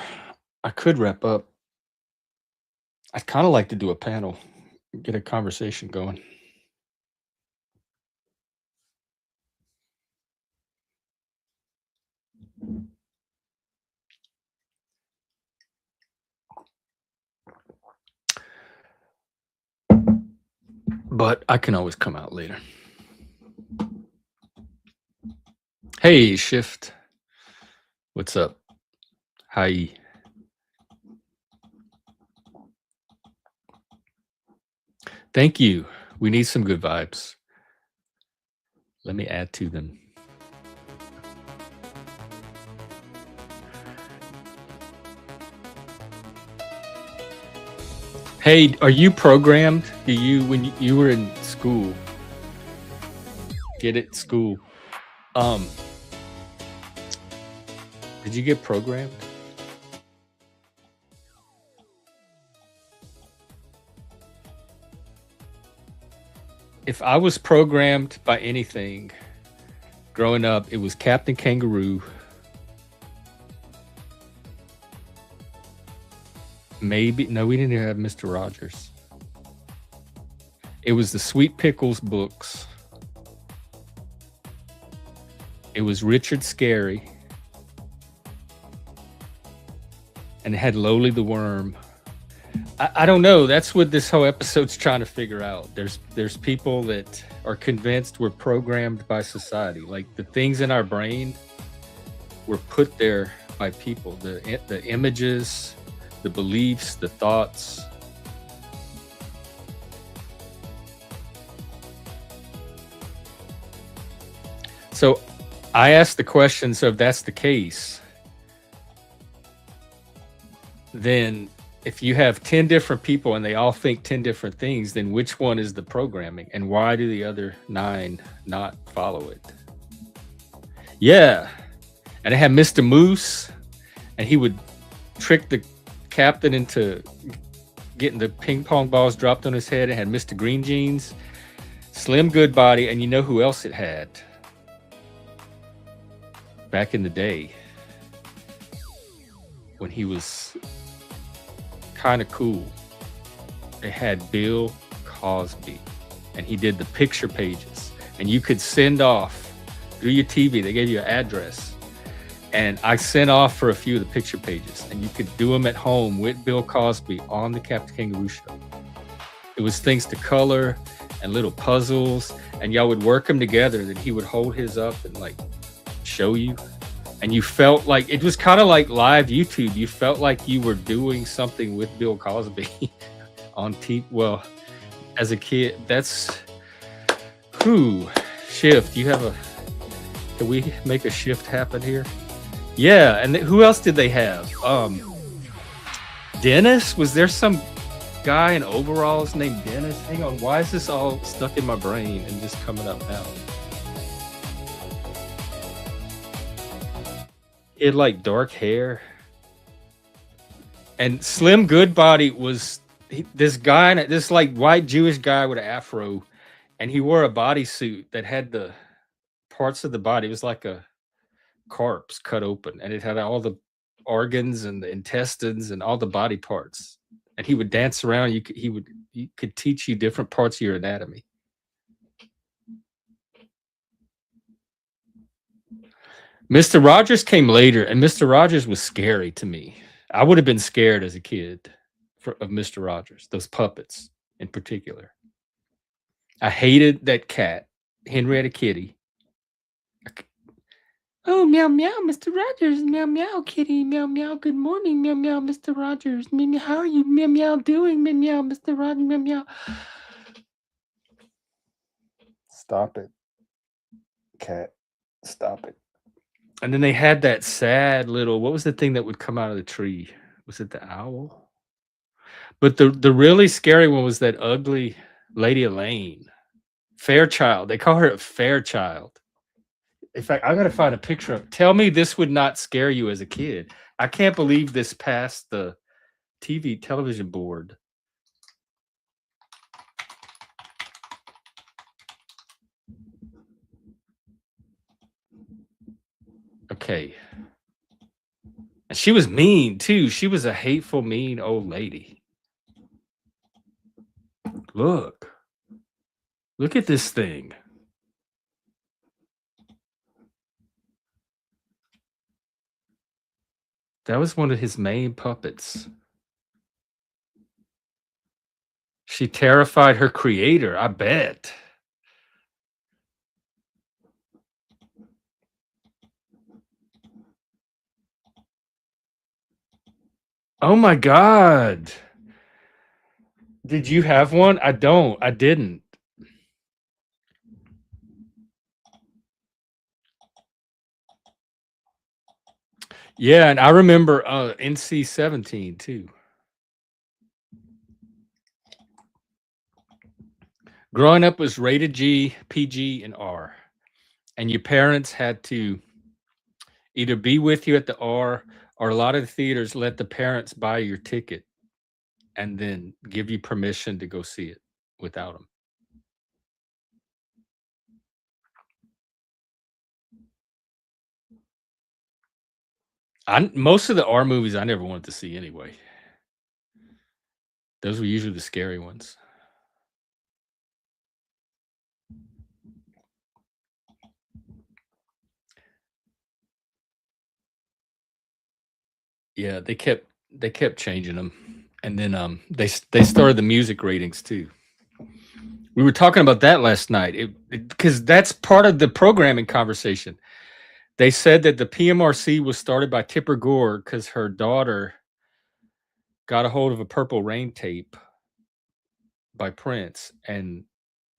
I could wrap up. I'd kind of like to do a panel, get a conversation going. But I can always come out later. Hey, Shift. What's up? Hi. Thank you. We need some good vibes. Let me add to them. Hey, are you programmed? Do you, when you were in school, get it, school, um, did you get programmed? If I was programmed by anything growing up, it was Captain Kangaroo. Maybe, no, we didn't have Mr. Rogers. It was the Sweet Pickles books. It was Richard Scarry. And it had Lowly the Worm. I don't know. That's what this whole episode's trying to figure out. There's people that are convinced we're programmed by society. Like the things in our brain were put there by people. The images, the beliefs, the thoughts. So I asked the question, so if that's the case, then if you have 10 different people and they all think 10 different things, then which one is the programming and why do the other 9 not follow it? Yeah. And it had Mr. Moose, and he would trick the captain into getting the ping pong balls dropped on his head. It had Mr. Green Jeans, Slim Goodbody, and you know who else it had? Back in the day when he was kind of cool, it had Bill Cosby, and he did the picture pages, and you could send off through your TV. They gave you an address, and I sent off for a few of the picture pages, and you could do them at home with Bill Cosby on the Captain Kangaroo show. It was things to color and little puzzles, and y'all would work them together. Then he would hold his up and like show you, and you felt like it was kind of like live YouTube. You felt like you were doing something with Bill Cosby on TV. Well, as a kid, that's who Shift. You have a, can we make a shift happen here? Yeah. And who else did they have? Dennis. Was there some guy in overalls named Dennis? Hang on, why is this all stuck in my brain and just coming up now? He had like dark hair. And Slim Goodbody was this guy, this like white Jewish guy with an afro, and he wore a bodysuit that had the parts of the body. It was like a corpse cut open, and it had all the organs and the intestines and all the body parts. And he would dance around. He could teach you different parts of your anatomy. Mr. Rogers came later, and Mr. Rogers was scary to me. I would have been scared as a kid of Mr. Rogers, those puppets in particular. I hated that cat, Henrietta Kitty. Oh, meow, meow, Mr. Rogers. Meow, meow, kitty. Meow, meow. Good morning. Meow, meow, Mr. Rogers. Meow, meow. How are you? Meow, meow, doing? Meow, meow, Mr. Rogers. Meow, meow. Stop it, cat. Stop it. And then they had that sad little, what was the thing that would come out of the tree? Was it the owl? But the really scary one was that ugly Lady Elaine. Fairchild. They call her a Fairchild. In fact, I'm gonna find a picture of. Tell me this would not scare you as a kid. I can't believe this passed the television board. Okay. And she was mean too. She was a hateful, mean old lady. Look. Look at this thing. That was one of his main puppets. She terrified her creator, I bet. Oh my God. Did you have one? I don't. I didn't. Yeah, and I remember NC-17 too. Growing up was rated G, PG, and R. And your parents had to either be with you at the R, or a lot of the theaters let the parents buy your ticket and then give you permission to go see it without them. Most of the R movies I never wanted to see anyway. Those were usually the scary ones. Yeah, they kept changing them, and then they started the music ratings too. We were talking about that last night because that's part of the programming conversation. They said that the PMRC was started by Tipper Gore because her daughter got a hold of a Purple Rain tape by Prince, and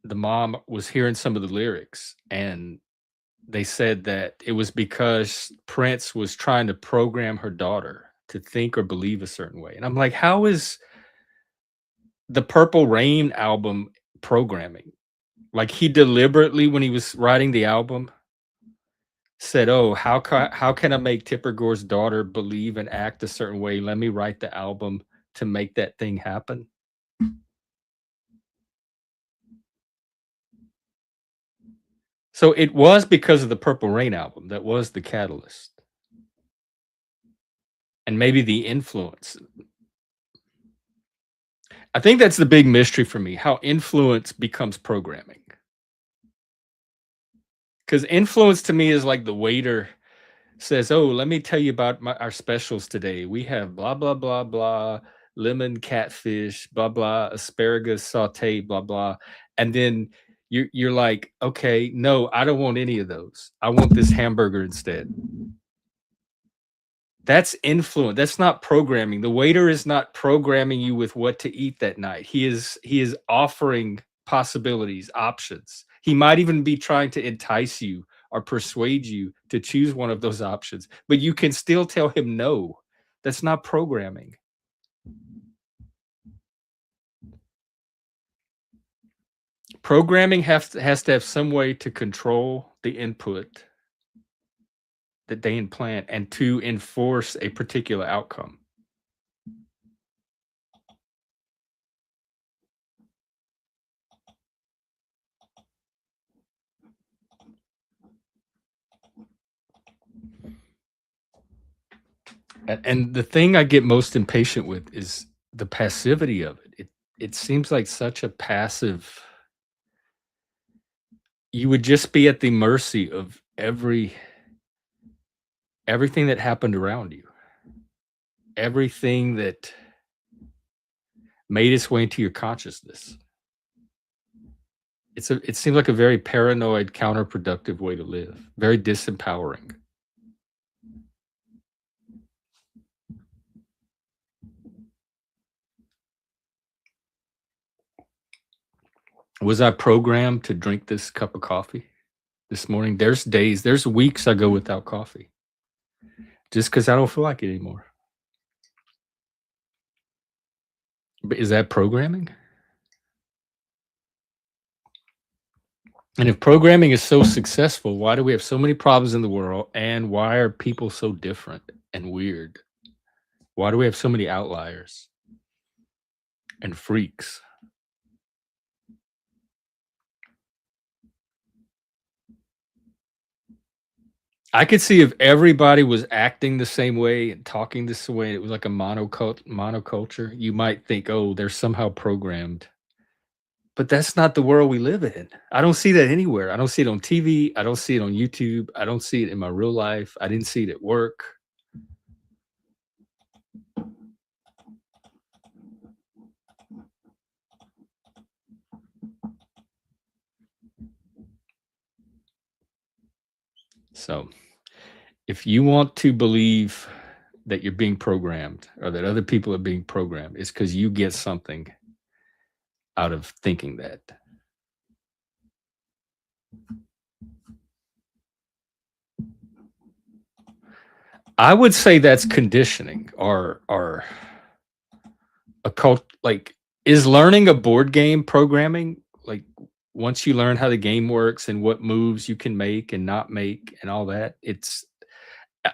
the mom was hearing some of the lyrics, and they said that it was because Prince was trying to program her daughter to think or believe a certain way. And I'm like, how is the Purple Rain album programming? Like, he deliberately, when he was writing the album, said, "Oh, how can I make Tipper Gore's daughter believe and act a certain way? Let me write the album to make that thing happen." So it was because of the Purple Rain album that was the catalyst, and maybe the influence. I think that's the big mystery for me, how influence becomes programming. Because influence to me is like the waiter says, "Oh, let me tell you about our specials today. We have blah blah blah blah, lemon catfish, blah blah, asparagus saute, blah blah," and then you're like, "Okay, no, I don't want any of those. I want this hamburger instead." That's influence. That's not programming. The waiter is not programming you with what to eat that night. He is offering possibilities, options. He might even be trying to entice you or persuade you to choose one of those options, but you can still tell him no. That's not programming. Programming has to have some way to control the input that they implant and to enforce a particular outcome. And the thing I get most impatient with is the passivity of it. It seems like such a passive. You would just be at the mercy of everything that happened around you, everything that made its way into your consciousness. It seems like a very paranoid, counterproductive way to live. Very disempowering. Was I programmed to drink this cup of coffee this morning? There's weeks I go without coffee just because I don't feel like it anymore. But is that programming? And if programming is so successful, why do we have so many problems in the world? And why are people so different and weird? Why do we have so many outliers and freaks? I could see if everybody was acting the same way and talking this way, it was like a monoculture, you might think, oh, they're somehow programmed. But that's not the world we live in. I don't see that anywhere. I don't see it on TV. I don't see it on YouTube. I don't see it in my real life. I didn't see it at work. So if you want to believe that you're being programmed or that other people are being programmed, it's because you get something out of thinking that. I would say that's conditioning or a cult. Like, is learning a board game programming? Like, once you learn how the game works and what moves you can make and not make and all that,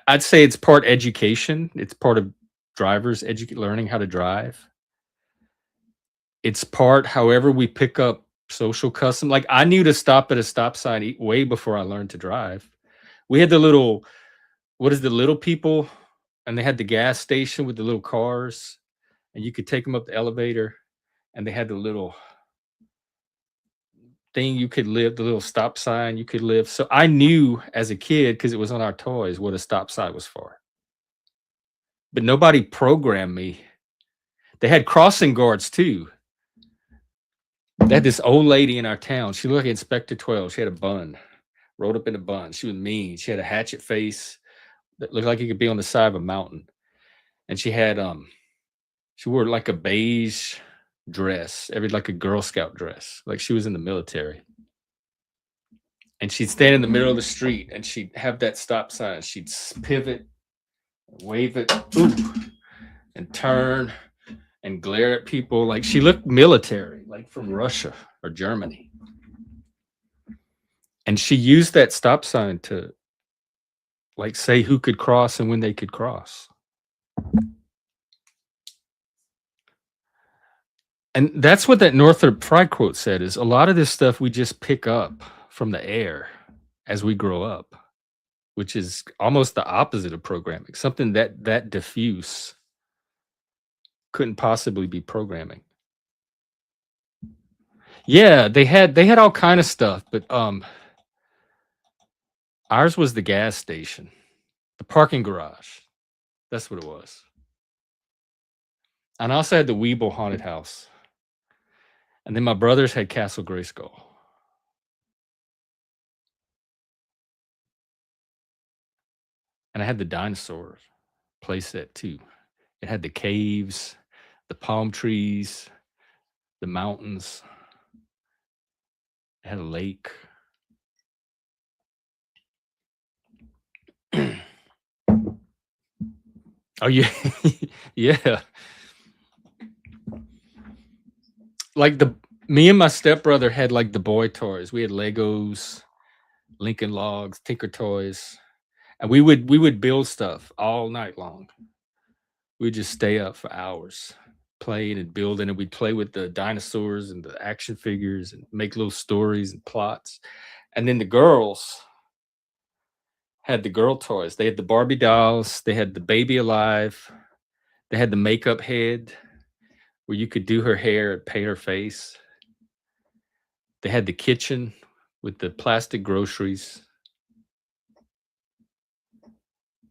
I'd say it's part education. It's part of drivers learning how to drive. It's part however we pick up social custom. Like, I knew to stop at a stop sign way before I learned to drive. We had the little, what is the little people? And they had the gas station with the little cars, and you could take them up the elevator, and they had the little thing you could live, the little stop sign you could live. So I knew as a kid, because it was on our toys, what a stop sign was for. But nobody programmed me. They had crossing guards too. They had this old lady in our town. She looked like Inspector 12. She had a bun, rolled up in a bun. She was mean. She had a hatchet face that looked like it could be on the side of a mountain. And she wore like a beige dress, like a Girl Scout dress, like she was in the military. And she'd stand in the middle of the street and she'd have that stop sign. She'd pivot, wave it, ooh, and turn and glare at people. Like, she looked military, like from Russia or Germany. And she used that stop sign to, like, say who could cross and when they could cross. And that's what that Northrop Frye quote said, is a lot of this stuff we just pick up from the air as we grow up, which is almost the opposite of programming. Something that diffuse couldn't possibly be programming. Yeah, they had all kind of stuff, but ours was the gas station, the parking garage. That's what it was. And I also had the Weeble haunted house. And then my brothers had Castle Grayskull. And I had the dinosaur playset too. It had the caves, the palm trees, the mountains. It had a lake. Oh yeah, yeah. Like me and my stepbrother had like the boy toys. We had Legos, Lincoln Logs, Tinker Toys, and we would build stuff all night long. We'd just stay up for hours playing and building, and we'd play with the dinosaurs and the action figures and make little stories and plots. And then the girls had the girl toys. They had the Barbie dolls, they had the Baby Alive, they had the makeup head where you could do her hair and paint her face. They had the kitchen with the plastic groceries.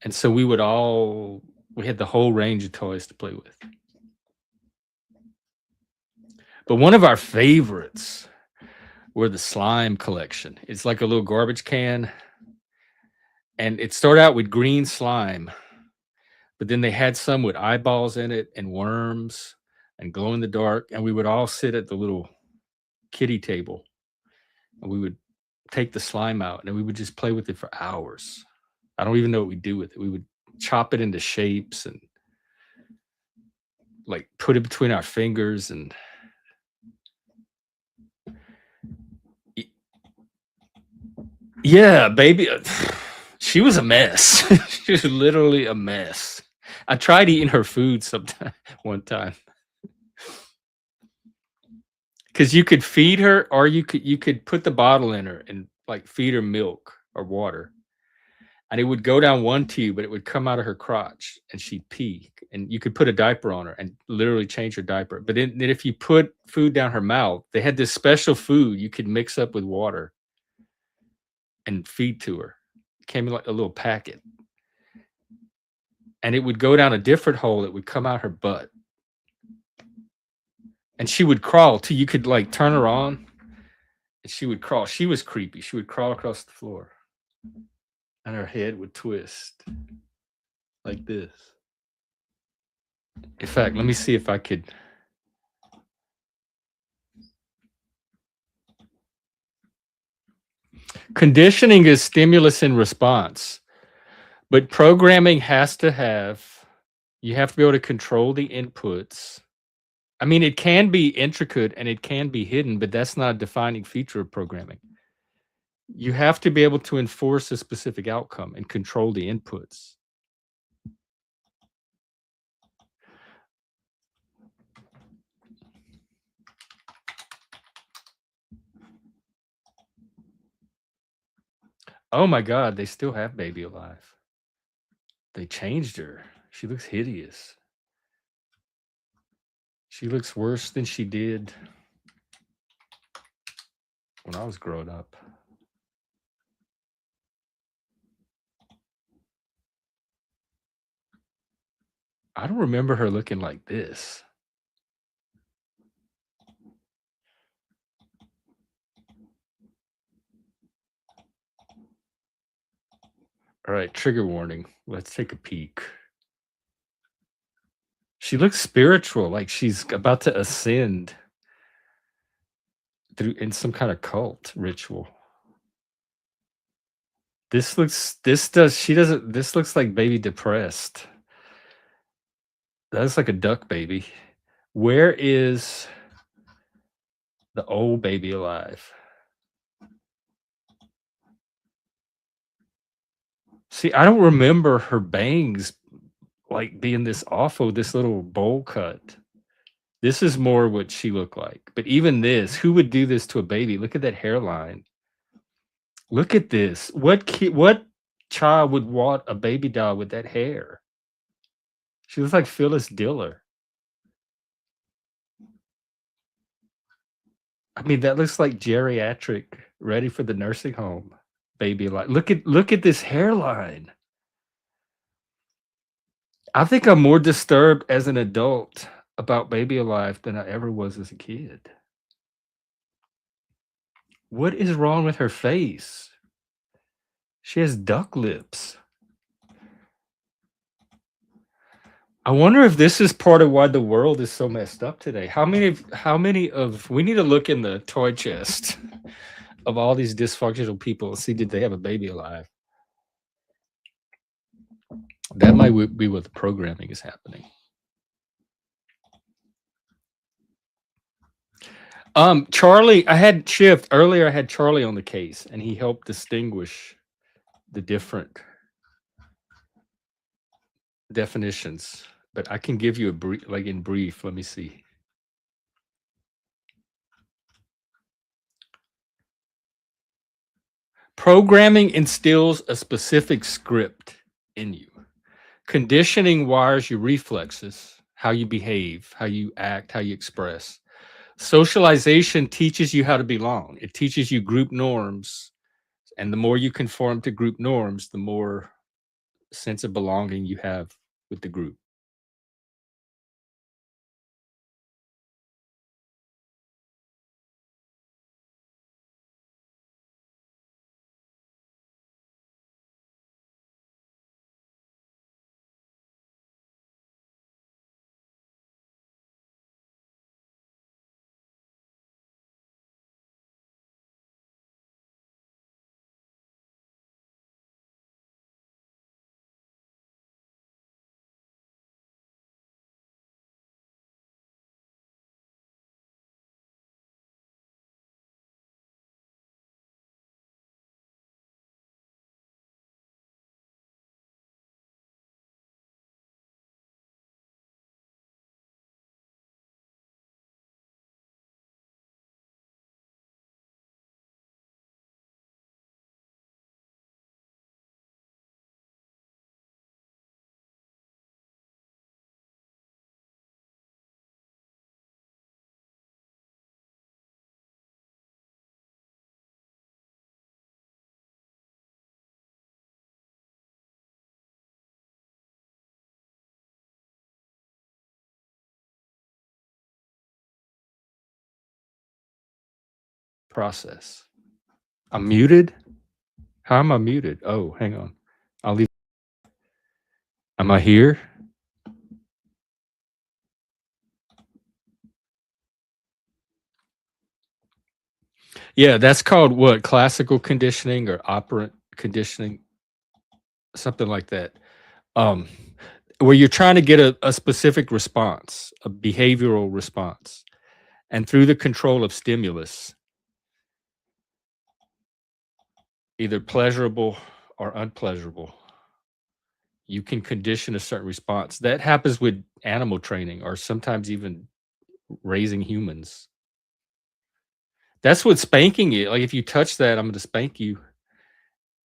And so we had the whole range of toys to play with. But one of our favorites were the slime collection. It's like a little garbage can. And it started out with green slime, but then they had some with eyeballs in it and worms and glow in the dark. And we would all sit at the little kiddie table and we would take the slime out and we would just play with it for hours. I don't even know what we do with it. We would chop it into shapes and like put it between our fingers and yeah, baby. She was a mess. She was literally a mess. I tried eating her food one time. Because you could feed her or you could put the bottle in her and like feed her milk or water. And it would go down one tube, but it would come out of her crotch and she'd pee. And you could put a diaper on her and literally change her diaper. But then if you put food down her mouth, they had this special food you could mix up with water and feed to her. It came in like a little packet. And it would go down a different hole that would come out her butt. And she would crawl too. You could like turn her on and she would crawl. She was creepy. She would crawl across the floor. And her head would twist like this. In fact, let me see if I could. Conditioning is stimulus and response, but programming has to have, you have to be able to control the inputs. I mean, it can be intricate and it can be hidden, but that's not a defining feature of programming. You have to be able to enforce a specific outcome and control the inputs. Oh my God, they still have Baby Alive. They changed her. She looks hideous. She looks worse than she did when I was growing up. I don't remember her looking like this. All right, trigger warning. Let's take a peek. She looks spiritual, like she's about to ascend through in some kind of cult ritual. This looks like baby depressed. That looks like a duck baby. Where is the old Baby Alive? See, I don't remember her bangs like being this awful, this little bowl cut. This is more what she looked like. But even this, who would do this to a baby? Look at that hairline. Look at this. What child would want a baby doll with that hair? She looks like Phyllis Diller. I mean, that looks like geriatric, ready for the nursing home baby. Like, look at this hairline. I think I'm more disturbed as an adult about Baby Alive than I ever was as a kid. What is wrong with her face? She has duck lips. I wonder if this is part of why the world is so messed up today. How many of we need to look in the toy chest of all these dysfunctional people and see did they have a baby alive? That might be what the programming is happening. Charlie, I had Shift earlier. I had Charlie on the case, and he helped distinguish the different definitions. But I can give you a brief, like in brief. Let me see. Programming instills a specific script in you. Conditioning wires your reflexes, how you behave, how you act, how you express. Socialization teaches you how to belong. It teaches you group norms. And the more you conform to group norms, the more sense of belonging you have with the group. Process. I'm muted? How am I muted? Oh, hang on. I'll leave. Am I here? Yeah, that's called what? Classical conditioning or operant conditioning? Something like that. Um, where you're trying to get a specific response, a behavioral response. And through the control of stimulus, either pleasurable or unpleasurable, you can condition a certain response. That happens with animal training or sometimes even raising humans. That's what spanking is. Like if you touch that, I'm going to spank you.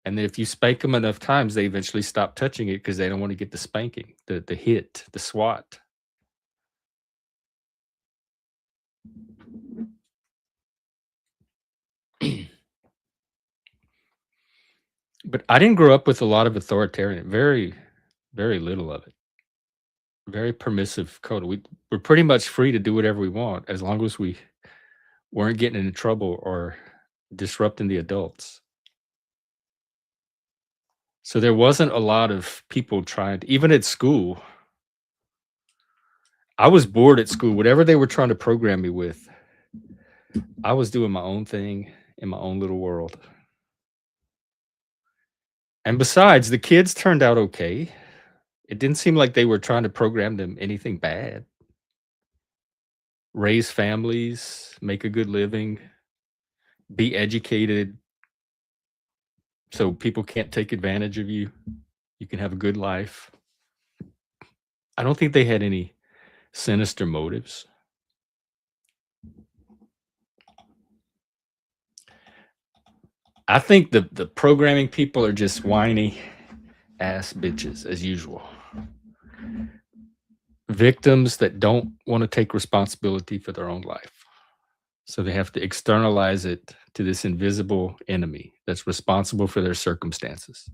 And then if you spank them enough times, they eventually stop touching it because they don't want to get the spanking, the hit, the swat. But I didn't grow up with a lot of authoritarian, very, very little of it. Very permissive code. We're pretty much free to do whatever we want as long as we weren't getting into trouble or disrupting the adults. So there wasn't a lot of people trying to, even at school. I was bored at school. Whatever they were trying to program me with, I was doing my own thing in my own little world. And besides, the kids turned out okay. It didn't seem like they were trying to program them anything bad. Raise families, make a good living, be educated so people can't take advantage of you. You can have a good life. I don't think they had any sinister motives. I think the programming people are just whiny ass bitches as usual. Victims that don't want to take responsibility for their own life. So they have to externalize it to this invisible enemy that's responsible for their circumstances.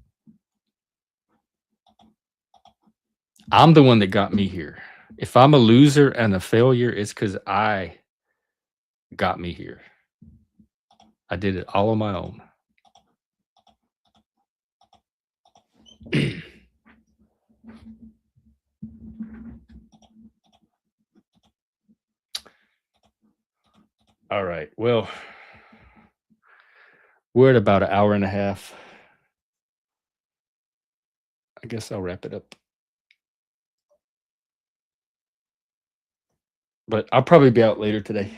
I'm the one that got me here. If I'm a loser and a failure, it's because I got me here. I did it all on my own. All right. Well, we're at about an hour and a half. I guess I'll wrap it up. But I'll probably be out later today.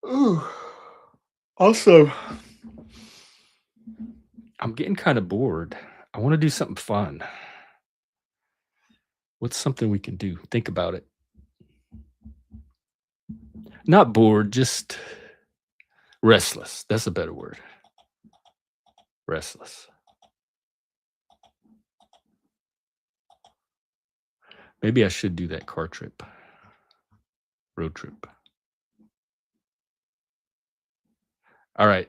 Ooh. Also, I'm getting kind of bored. I want to do something fun. What's something we can do? Think about it. Not bored, just restless. That's a better word. Restless. Maybe I should do that car trip. Road trip. All right.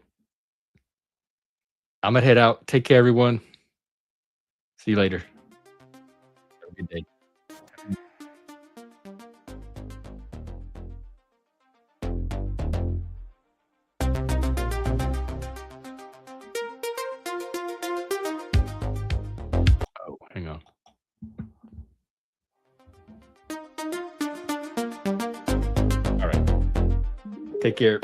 I'm gonna head out. Take care, everyone. See you later. Have a good day. Oh, hang on. All right. Take care.